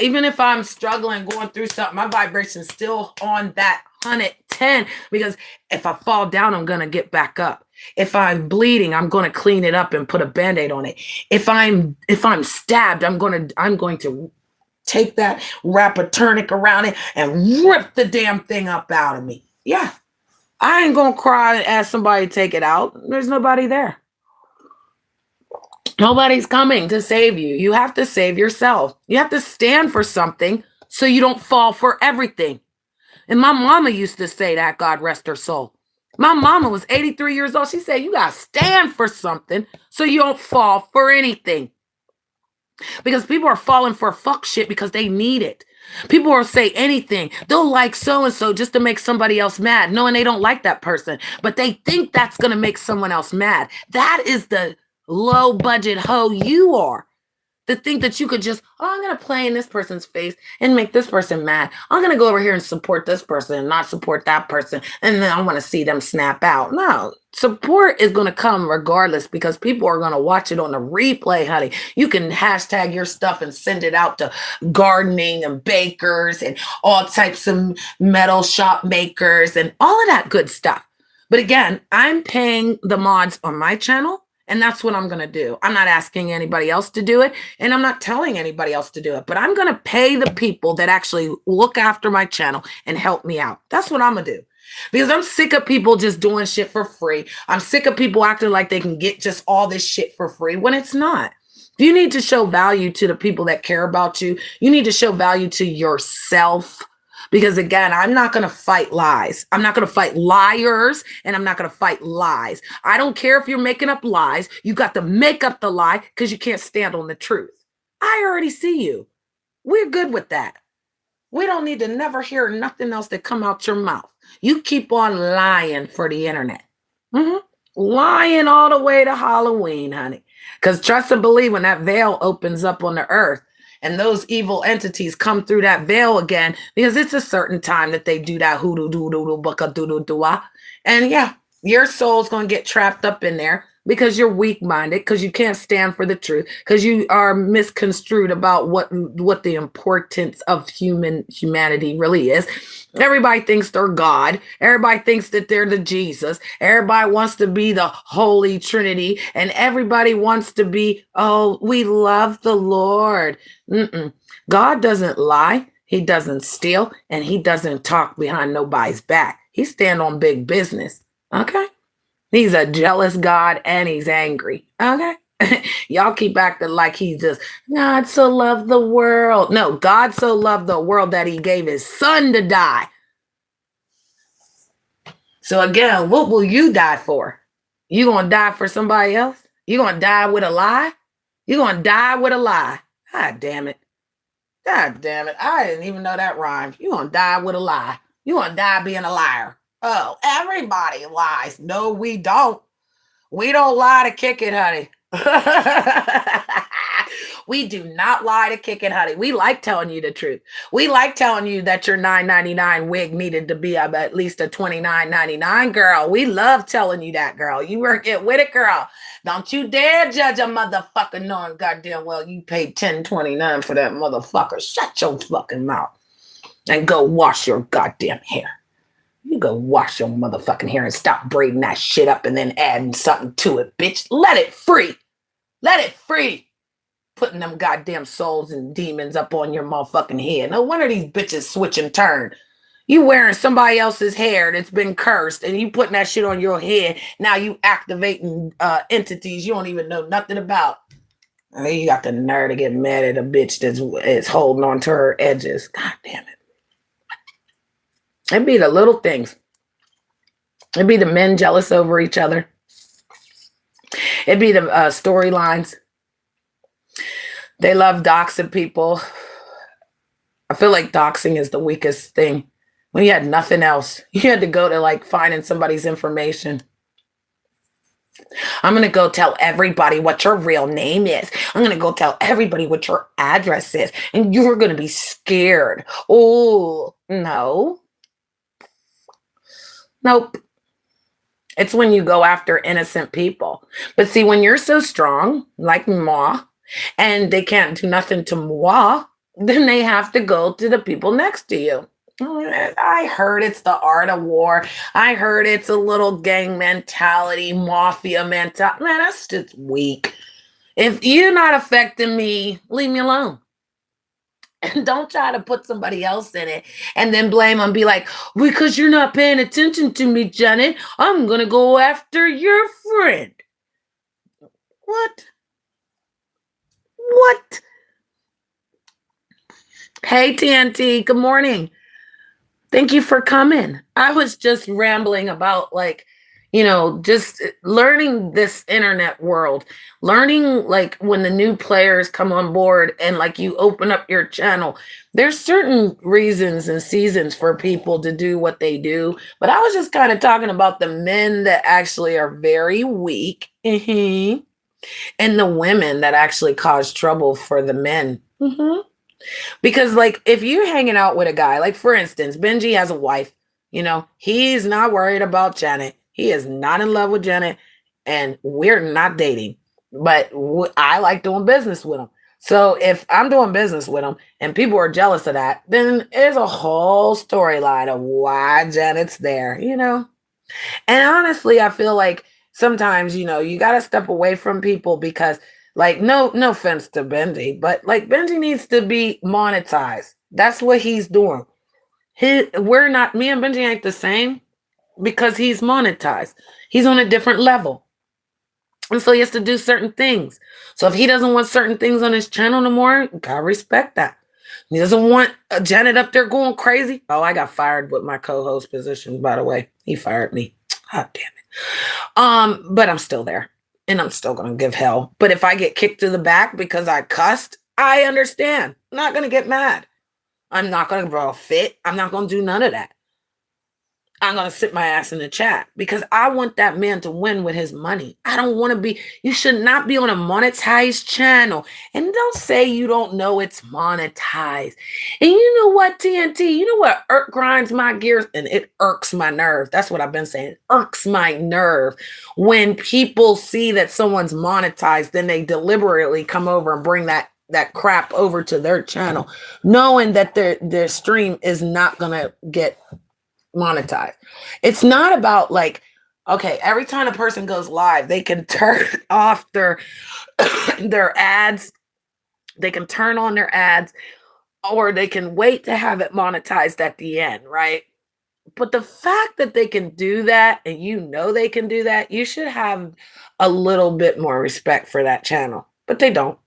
Even if I'm struggling, going through something, my vibration's still on that 110 because if I fall down, I'm going to get back up. If I'm bleeding, I'm going to clean it up and put a Band-Aid on it. If I'm stabbed, I'm going to take that, wrap a tourniquet around it and rip the damn thing up out of me. Yeah. I ain't going to cry and ask somebody to take it out. There's nobody there. Nobody's coming to save you. You have to save yourself. You have to stand for something so you don't fall for everything. And my mama used to say that, God rest her soul. My mama was 83 years old. She said, you got to stand for something so you don't fall for anything. Because people are falling for fuck shit because they need it. People will say anything. They'll like so-and-so just to make somebody else mad, knowing they don't like that person. But they think that's going to make someone else mad. That is the low budget hoe you are. To think that you could just, I'm going to play in this person's face and make this person mad. I'm going to go over here and support this person and not support that person. And then I want to see them snap out. No, support is going to come regardless because people are going to watch it on the replay, honey. You can hashtag your stuff and send it out to gardening and bakers and all types of metal shop makers and all of that good stuff. But again, I'm paying the mods on my channel. And that's what I'm going to do. I'm not asking anybody else to do it. And I'm not telling anybody else to do it. But I'm going to pay the people that actually look after my channel and help me out. That's what I'm going to do. Because I'm sick of people just doing shit for free. I'm sick of people acting like they can get just all this shit for free when it's not. You need to show value to the people that care about you. You need to show value to yourself. Because again, I'm not going to fight lies. I'm not going to fight liars, and I'm not going to fight lies. I don't care if you're making up lies. You got to make up the lie because you can't stand on the truth. I already see you. We're good with that. We don't need to never hear nothing else that come out your mouth. You keep on lying for the internet. Lying all the way to Halloween, honey. Because trust and believe, when that veil opens up on the earth, and those evil entities come through that veil again, because it's a certain time that they do that hoodoo doo doo doo bucka doo doo doo. And yeah, your soul's going to get trapped up in there because you're weak-minded, because you can't stand for the truth, because you are misconstrued about what the importance of humanity really is. Everybody thinks they're God. Everybody thinks that they're the Jesus. Everybody wants to be the Holy Trinity, and everybody wants to be, oh, we love the Lord. God doesn't lie. He doesn't steal, and he doesn't talk behind nobody's back. He stand on big business. Okay? He's a jealous God, and he's angry. Okay? Y'all keep acting like he's just, God so loved the world. No, God so loved the world that he gave his son to die. So again, what will you die for? You gonna die for somebody else? You gonna die with a lie? You gonna die with a lie? God damn it. God damn it. I didn't even know that rhymed. You gonna die with a lie. You gonna die being a liar. Oh, everybody lies. No, we don't. We don't lie to kick it, honey. We do not lie to kick it, honey. We like telling you the truth. We like telling you that your $9.99 wig needed to be at least a $29.99, girl. We love telling you that, girl. You work it with it, girl. Don't you dare judge a motherfucker knowing goddamn well you paid $10.29 for that motherfucker. Shut your fucking mouth and go wash your goddamn hair. You go wash your motherfucking hair and stop braiding that shit up and then adding something to it, bitch. Let it free. Let it free. Putting them goddamn souls and demons up on your motherfucking head. No wonder these bitches switch and turn. You wearing somebody else's hair that's been cursed and you putting that shit on your head. Now you activating entities you don't even know nothing about. And then you got the nerve to get mad at a bitch that's holding on to her edges. God damn it. It'd be the little things. It'd be the men jealous over each other. It'd be the storylines. They love doxing people. I feel like doxing is the weakest thing. When you had nothing else, you had to go to like finding somebody's information. I'm going to go tell everybody what your real name is. I'm going to go tell everybody what your address is. And you're going to be scared. Oh, no. Nope. It's when you go after innocent people. But see, when you're so strong, like moi, and they can't do nothing to moi, then they have to go to the people next to you. I heard it's the art of war. I heard it's a little gang mentality, mafia mentality. Man, that's just weak. If you're not affecting me, leave me alone. And don't try to put somebody else in it and then blame them. Be like, because you're not paying attention to me, Janet, I'm going to go after your friend. What? What? Hey, TNT, good morning. Thank you for coming. I was just rambling about just learning this internet world, learning like when the new players come on board and like you open up your channel. There's certain reasons and seasons for people to do what they do. But I was just kind of talking about the men that actually are very weak, and the women that actually cause trouble for the men. Because like if you're hanging out with a guy, like for instance, Benji has a wife, he's not worried about Janet. He is not in love with Janet, and we're not dating. But I like doing business with him. So if I'm doing business with him and people are jealous of that, then there's a whole storyline of why Janet's there, And honestly, I feel like sometimes, you got to step away from people because like no offense to Benji, but like Benji needs to be monetized. That's what he's doing. We're not, me and Benji ain't the same because he's monetized. He's on a different level. And so he has to do certain things. So if he doesn't want certain things on his channel no more, gotta respect that. He doesn't want Janet up there going crazy. Oh, I got fired with my co-host position, by the way. He fired me. God damn it. But I'm still there. And I'm still going to give hell. But if I get kicked to the back because I cussed, I understand. I'm not going to get mad. I'm not going to throw a fit. I'm not going to do none of that. I'm going to sit my ass in the chat because I want that man to win with his money. I don't want to be, you should not be on a monetized channel. And don't say you don't know it's monetized. And you know what, TNT, you know what grinds my gears? And it irks my nerve. That's what I've been saying. It irks my nerve. When people see that someone's monetized, then they deliberately come over and bring that crap over to their channel, knowing that their stream is not going to get monetized. It's not about like, okay, every time a person goes live, they can turn off their ads. They can turn on their ads, or they can wait to have it monetized at the end, right? But the fact that they can do that, and they can do that, you should have a little bit more respect for that channel. But they don't.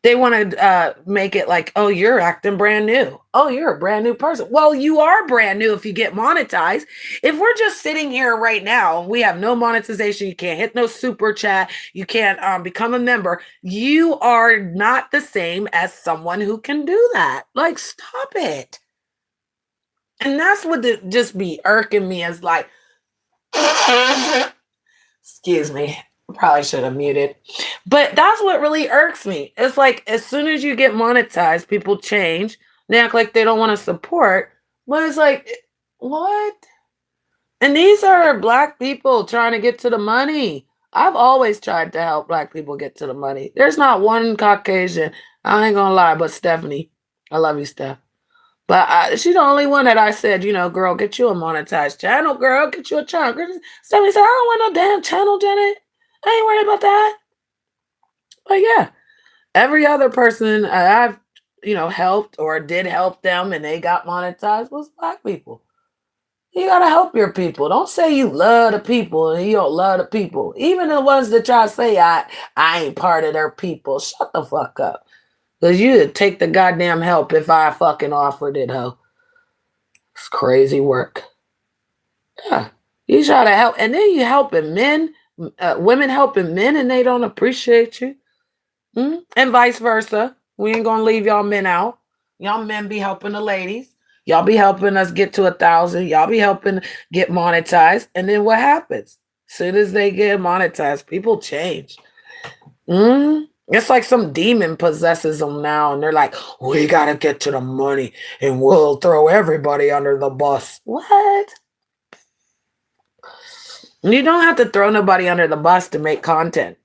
They want to make it like, oh, you're acting brand new. Oh, you're a brand new person. Well, you are brand new if you get monetized. If we're just sitting here right now, we have no monetization. You can't hit no super chat. You can't become a member. You are not the same as someone who can do that. Like, stop it. And that's what just be irking me as like, excuse me. Probably should have muted. But that's what really irks me. It's like as soon as you get monetized, people change. They act like they don't want to support. But it's like, what? And these are Black people trying to get to the money. I've always tried to help Black people get to the money. There's not one Caucasian, I ain't gonna lie, but Stephanie. I love you, Steph. But she's the only one that I said, girl, get you a monetized channel, girl. Get you a channel. Stephanie said, I don't want no damn channel, Janet. I ain't worried about that. But yeah, every other person I've, helped or did help them and they got monetized was Black people. You got to help your people. Don't say you love the people and you don't love the people. Even the ones that try to say I ain't part of their people. Shut the fuck up. Because you'd take the goddamn help if I fucking offered it, ho. It's crazy work. Yeah. You try to help. And then you helping men. Women helping men and they don't appreciate you. And vice versa. We ain't gonna leave y'all men out. Y'all men be helping the ladies. Y'all be helping us get to 1,000. Y'all be helping get monetized. And then what happens? Soon as they get monetized, people change. It's like some demon possesses them now, and they're like, we gotta get to the money and we'll throw everybody under the bus. What? You don't have to throw nobody under the bus to make content.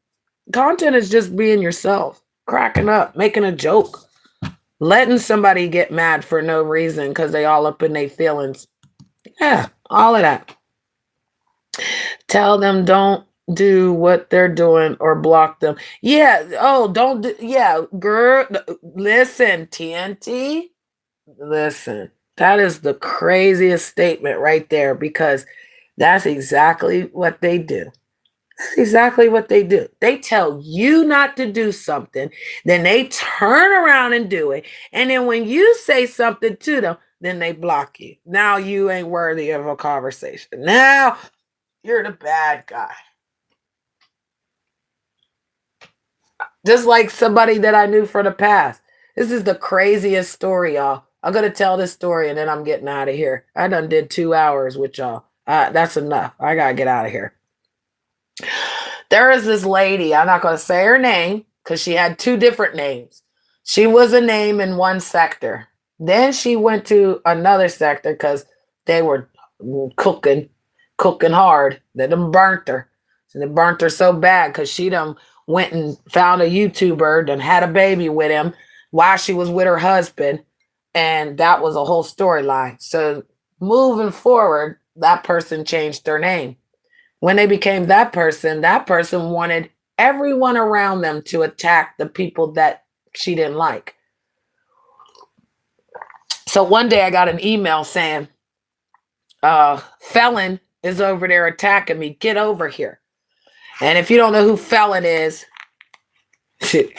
Content is just being yourself, cracking up, making a joke, letting somebody get mad for no reason because they all up in their feelings. Yeah, all of that. Tell them don't do what they're doing or block them. Yeah. Oh, don't do. Yeah, girl. Listen, TNT. Listen, that is the craziest statement right there because that's exactly what they do. That's exactly what they do. They tell you not to do something, then they turn around and do it. And then when you say something to them, then they block you. Now you ain't worthy of a conversation. Now you're the bad guy. Just like somebody that I knew from the past. This is the craziest story, y'all. I'm going to tell this story and then I'm getting out of here. I done did 2 hours with y'all. That's enough. I got to get out of here. There is this lady. I'm not going to say her name because she had 2 different names. She was a name in one sector. Then she went to another sector because they were cooking hard. They done burnt her. And they burnt her so bad because she done went and found a YouTuber and had a baby with him while she was with her husband. And that was a whole storyline. So moving forward, that person changed their name. When they became that person wanted everyone around them to attack the people that she didn't like. So one day I got an email saying, Felon is over there attacking me. Get over here. And if you don't know who Felon is, the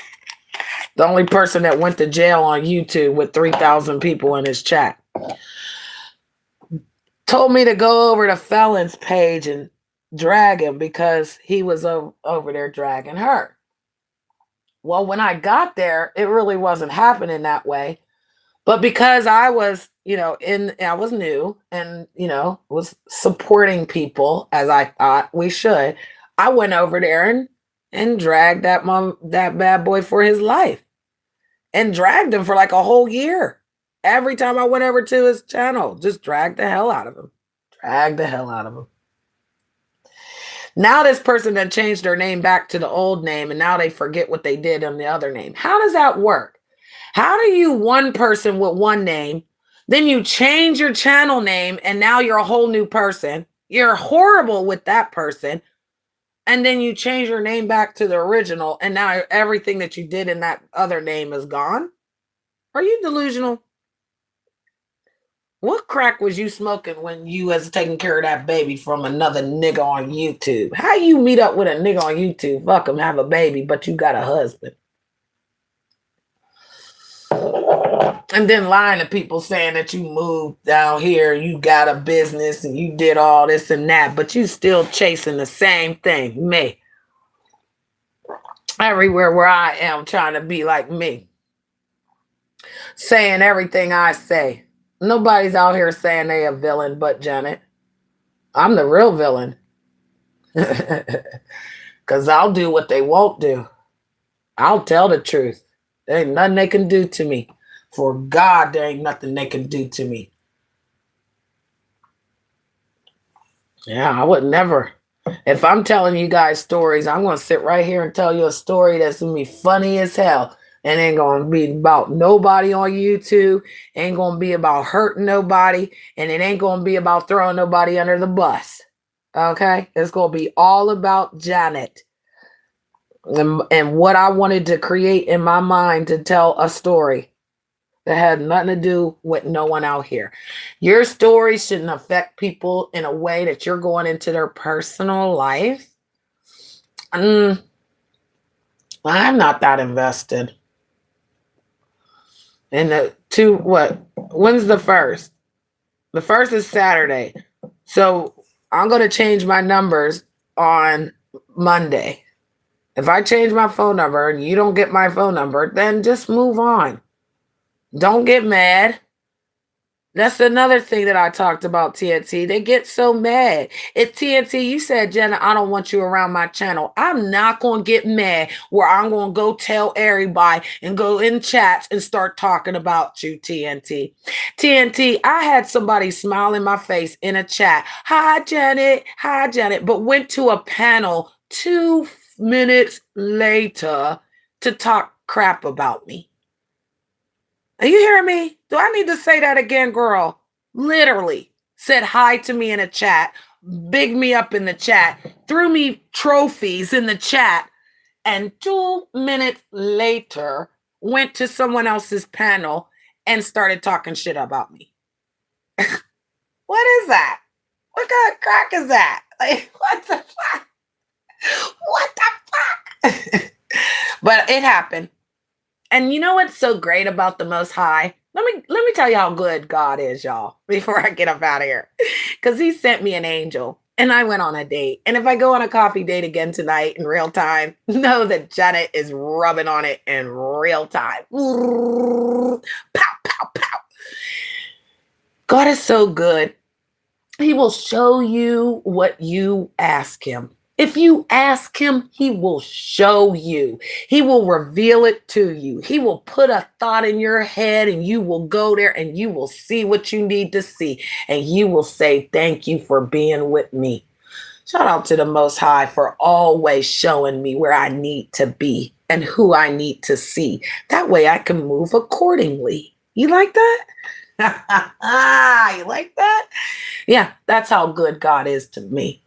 only person that went to jail on YouTube with 3,000 people in his chat, told me to go over to Felon's page and drag him because he was over there dragging her. Well, when I got there, it really wasn't happening that way. But because I was, I was new and, was supporting people as I thought we should, I went over there and dragged that bad boy for his life and dragged him for like a whole year. Every time I went over to his channel, just dragged the hell out of him. Dragged the hell out of him. Now this person that changed their name back to the old name and now they forget what they did on the other name. How does that work? How do you one person with one name, then you change your channel name and now you're a whole new person. You're horrible with that person. And then you change your name back to the original and now everything that you did in that other name is gone? Are you delusional? What crack was you smoking when you was taking care of that baby from another nigga on YouTube? How you meet up with a nigga on YouTube, fuck him, have a baby, but you got a husband? And then lying to people saying that you moved down here, you got a business and you did all this and that, but you still chasing the same thing, me. Everywhere where I am trying to be like me. Saying everything I say. Nobody's out here saying they a villain but Janet. I'm the real villain. Because I'll do what they won't do. I'll tell the truth. There ain't nothing they can do to me. For God, there ain't nothing they can do to me. Yeah, I would never. If I'm telling you guys stories, I'm going to sit right here and tell you a story that's going to be funny as hell. And ain't going to be about nobody on YouTube. Ain't going to be about hurting nobody. And it ain't going to be about throwing nobody under the bus. Okay? It's going to be all about Janet. And what I wanted to create in my mind to tell a story that had nothing to do with no one out here. Your story shouldn't affect people in a way that you're going into their personal life. I'm not that invested. And when's the first? The first is Saturday. So I'm going to change my numbers on Monday. If I change my phone number and you don't get my phone number, then just move on. Don't get mad. That's another thing that I talked about, TNT. They get so mad. It's TNT, you said, Jenna, I don't want you around my channel. I'm not going to get mad where I'm going to go tell everybody and go in chats and start talking about you, TNT. TNT, I had somebody smile in my face in a chat. Hi, Janet. Hi, Janet. But went to a panel 2 minutes later to talk crap about me. Are you hearing me? Do I need to say that again, girl? Literally said hi to me in a chat, big me up in the chat, threw me trophies in the chat, and 2 minutes later went to someone else's panel and started talking shit about me. What is that? What kind of crack is that? Like, what the fuck? What the fuck? But it happened. And you know what's so great about the Most High? Let me tell you how good God is, y'all, before I get up out of here. Because he sent me an angel and I went on a date. And if I go on a coffee date again tonight in real time, know that Janet is rubbing on it in real time. Pow, pow, pow. God is so good. He will show you what you ask him. If you ask him, he will show you. He will reveal it to you. He will put a thought in your head and you will go there and you will see what you need to see. And you will say, thank you for being with me. Shout out to the Most High for always showing me where I need to be and who I need to see. That way I can move accordingly. You like that? You like that? Yeah, that's how good God is to me.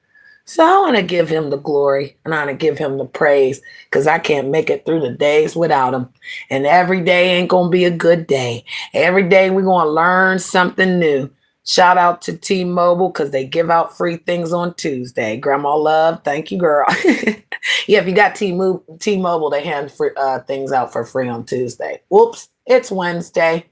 So I want to give him the glory and I want to give him the praise because I can't make it through the days without him. And every day ain't going to be a good day. Every day we're going to learn something new. Shout out to T-Mobile because they give out free things on Tuesday. Grandma Love, thank you, girl. Yeah, if you got T-Mobile, they hand free, things out for free on Tuesday. Whoops, it's Wednesday.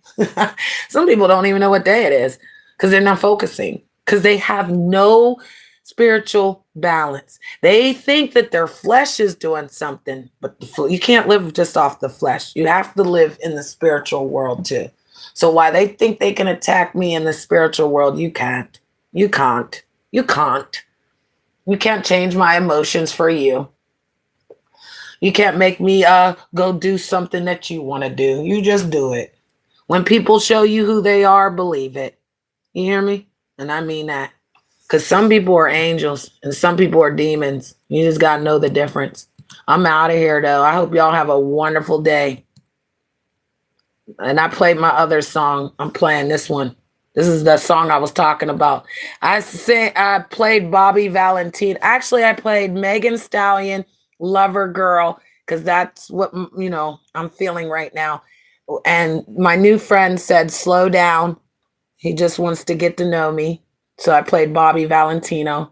Some people don't even know what day it is because they're not focusing because they have no spiritual balance. They think that their flesh is doing something, but you can't live just off the flesh. You have to live in the spiritual world too. So while they think they can attack me in the spiritual world, you can't. You can't. You can't. You can't change my emotions for you. You can't make me go do something that you want to do. You just do it. When people show you who they are, believe it. You hear me? And I mean that. Because some people are angels and some people are demons. You just got to know the difference. I'm out of here, though. I hope y'all have a wonderful day. And I played my other song. I'm playing this one. This is the song I was talking about. I played Bobby Valentine. Actually, I played Megan Stallion, Lover Girl, because that's what, I'm feeling right now. And my new friend said, slow down. He just wants to get to know me. So I played Bobby Valentino.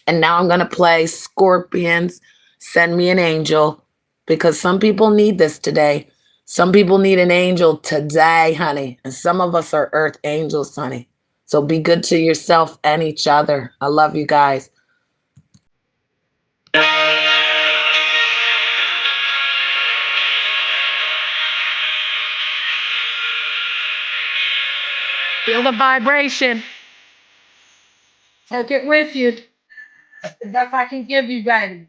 And now I'm going to play Scorpions, Send Me an Angel, because some people need this today. Some people need an angel today, honey. And some of us are earth angels, honey. So be good to yourself and each other. I love you guys. Feel the vibration. Take it with you. That's the best I can give you, baby.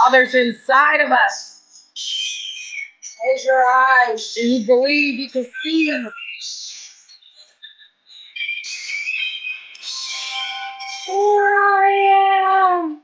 Father's inside of us. Close your eyes. Do you believe you can see him? Here I am.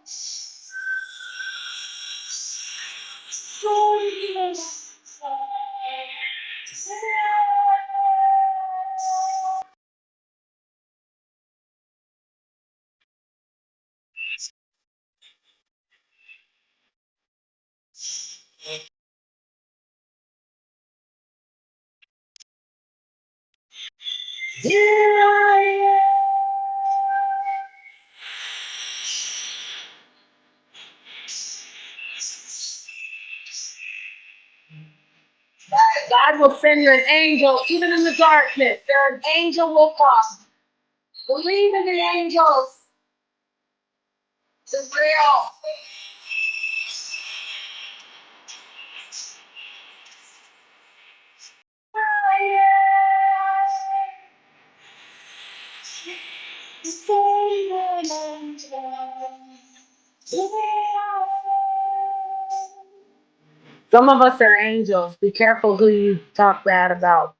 Here I am. God will send you an angel, even in the darkness. There an angel will come. Believe in the angels. It's real. Some of us are angels. Be careful who you talk bad about.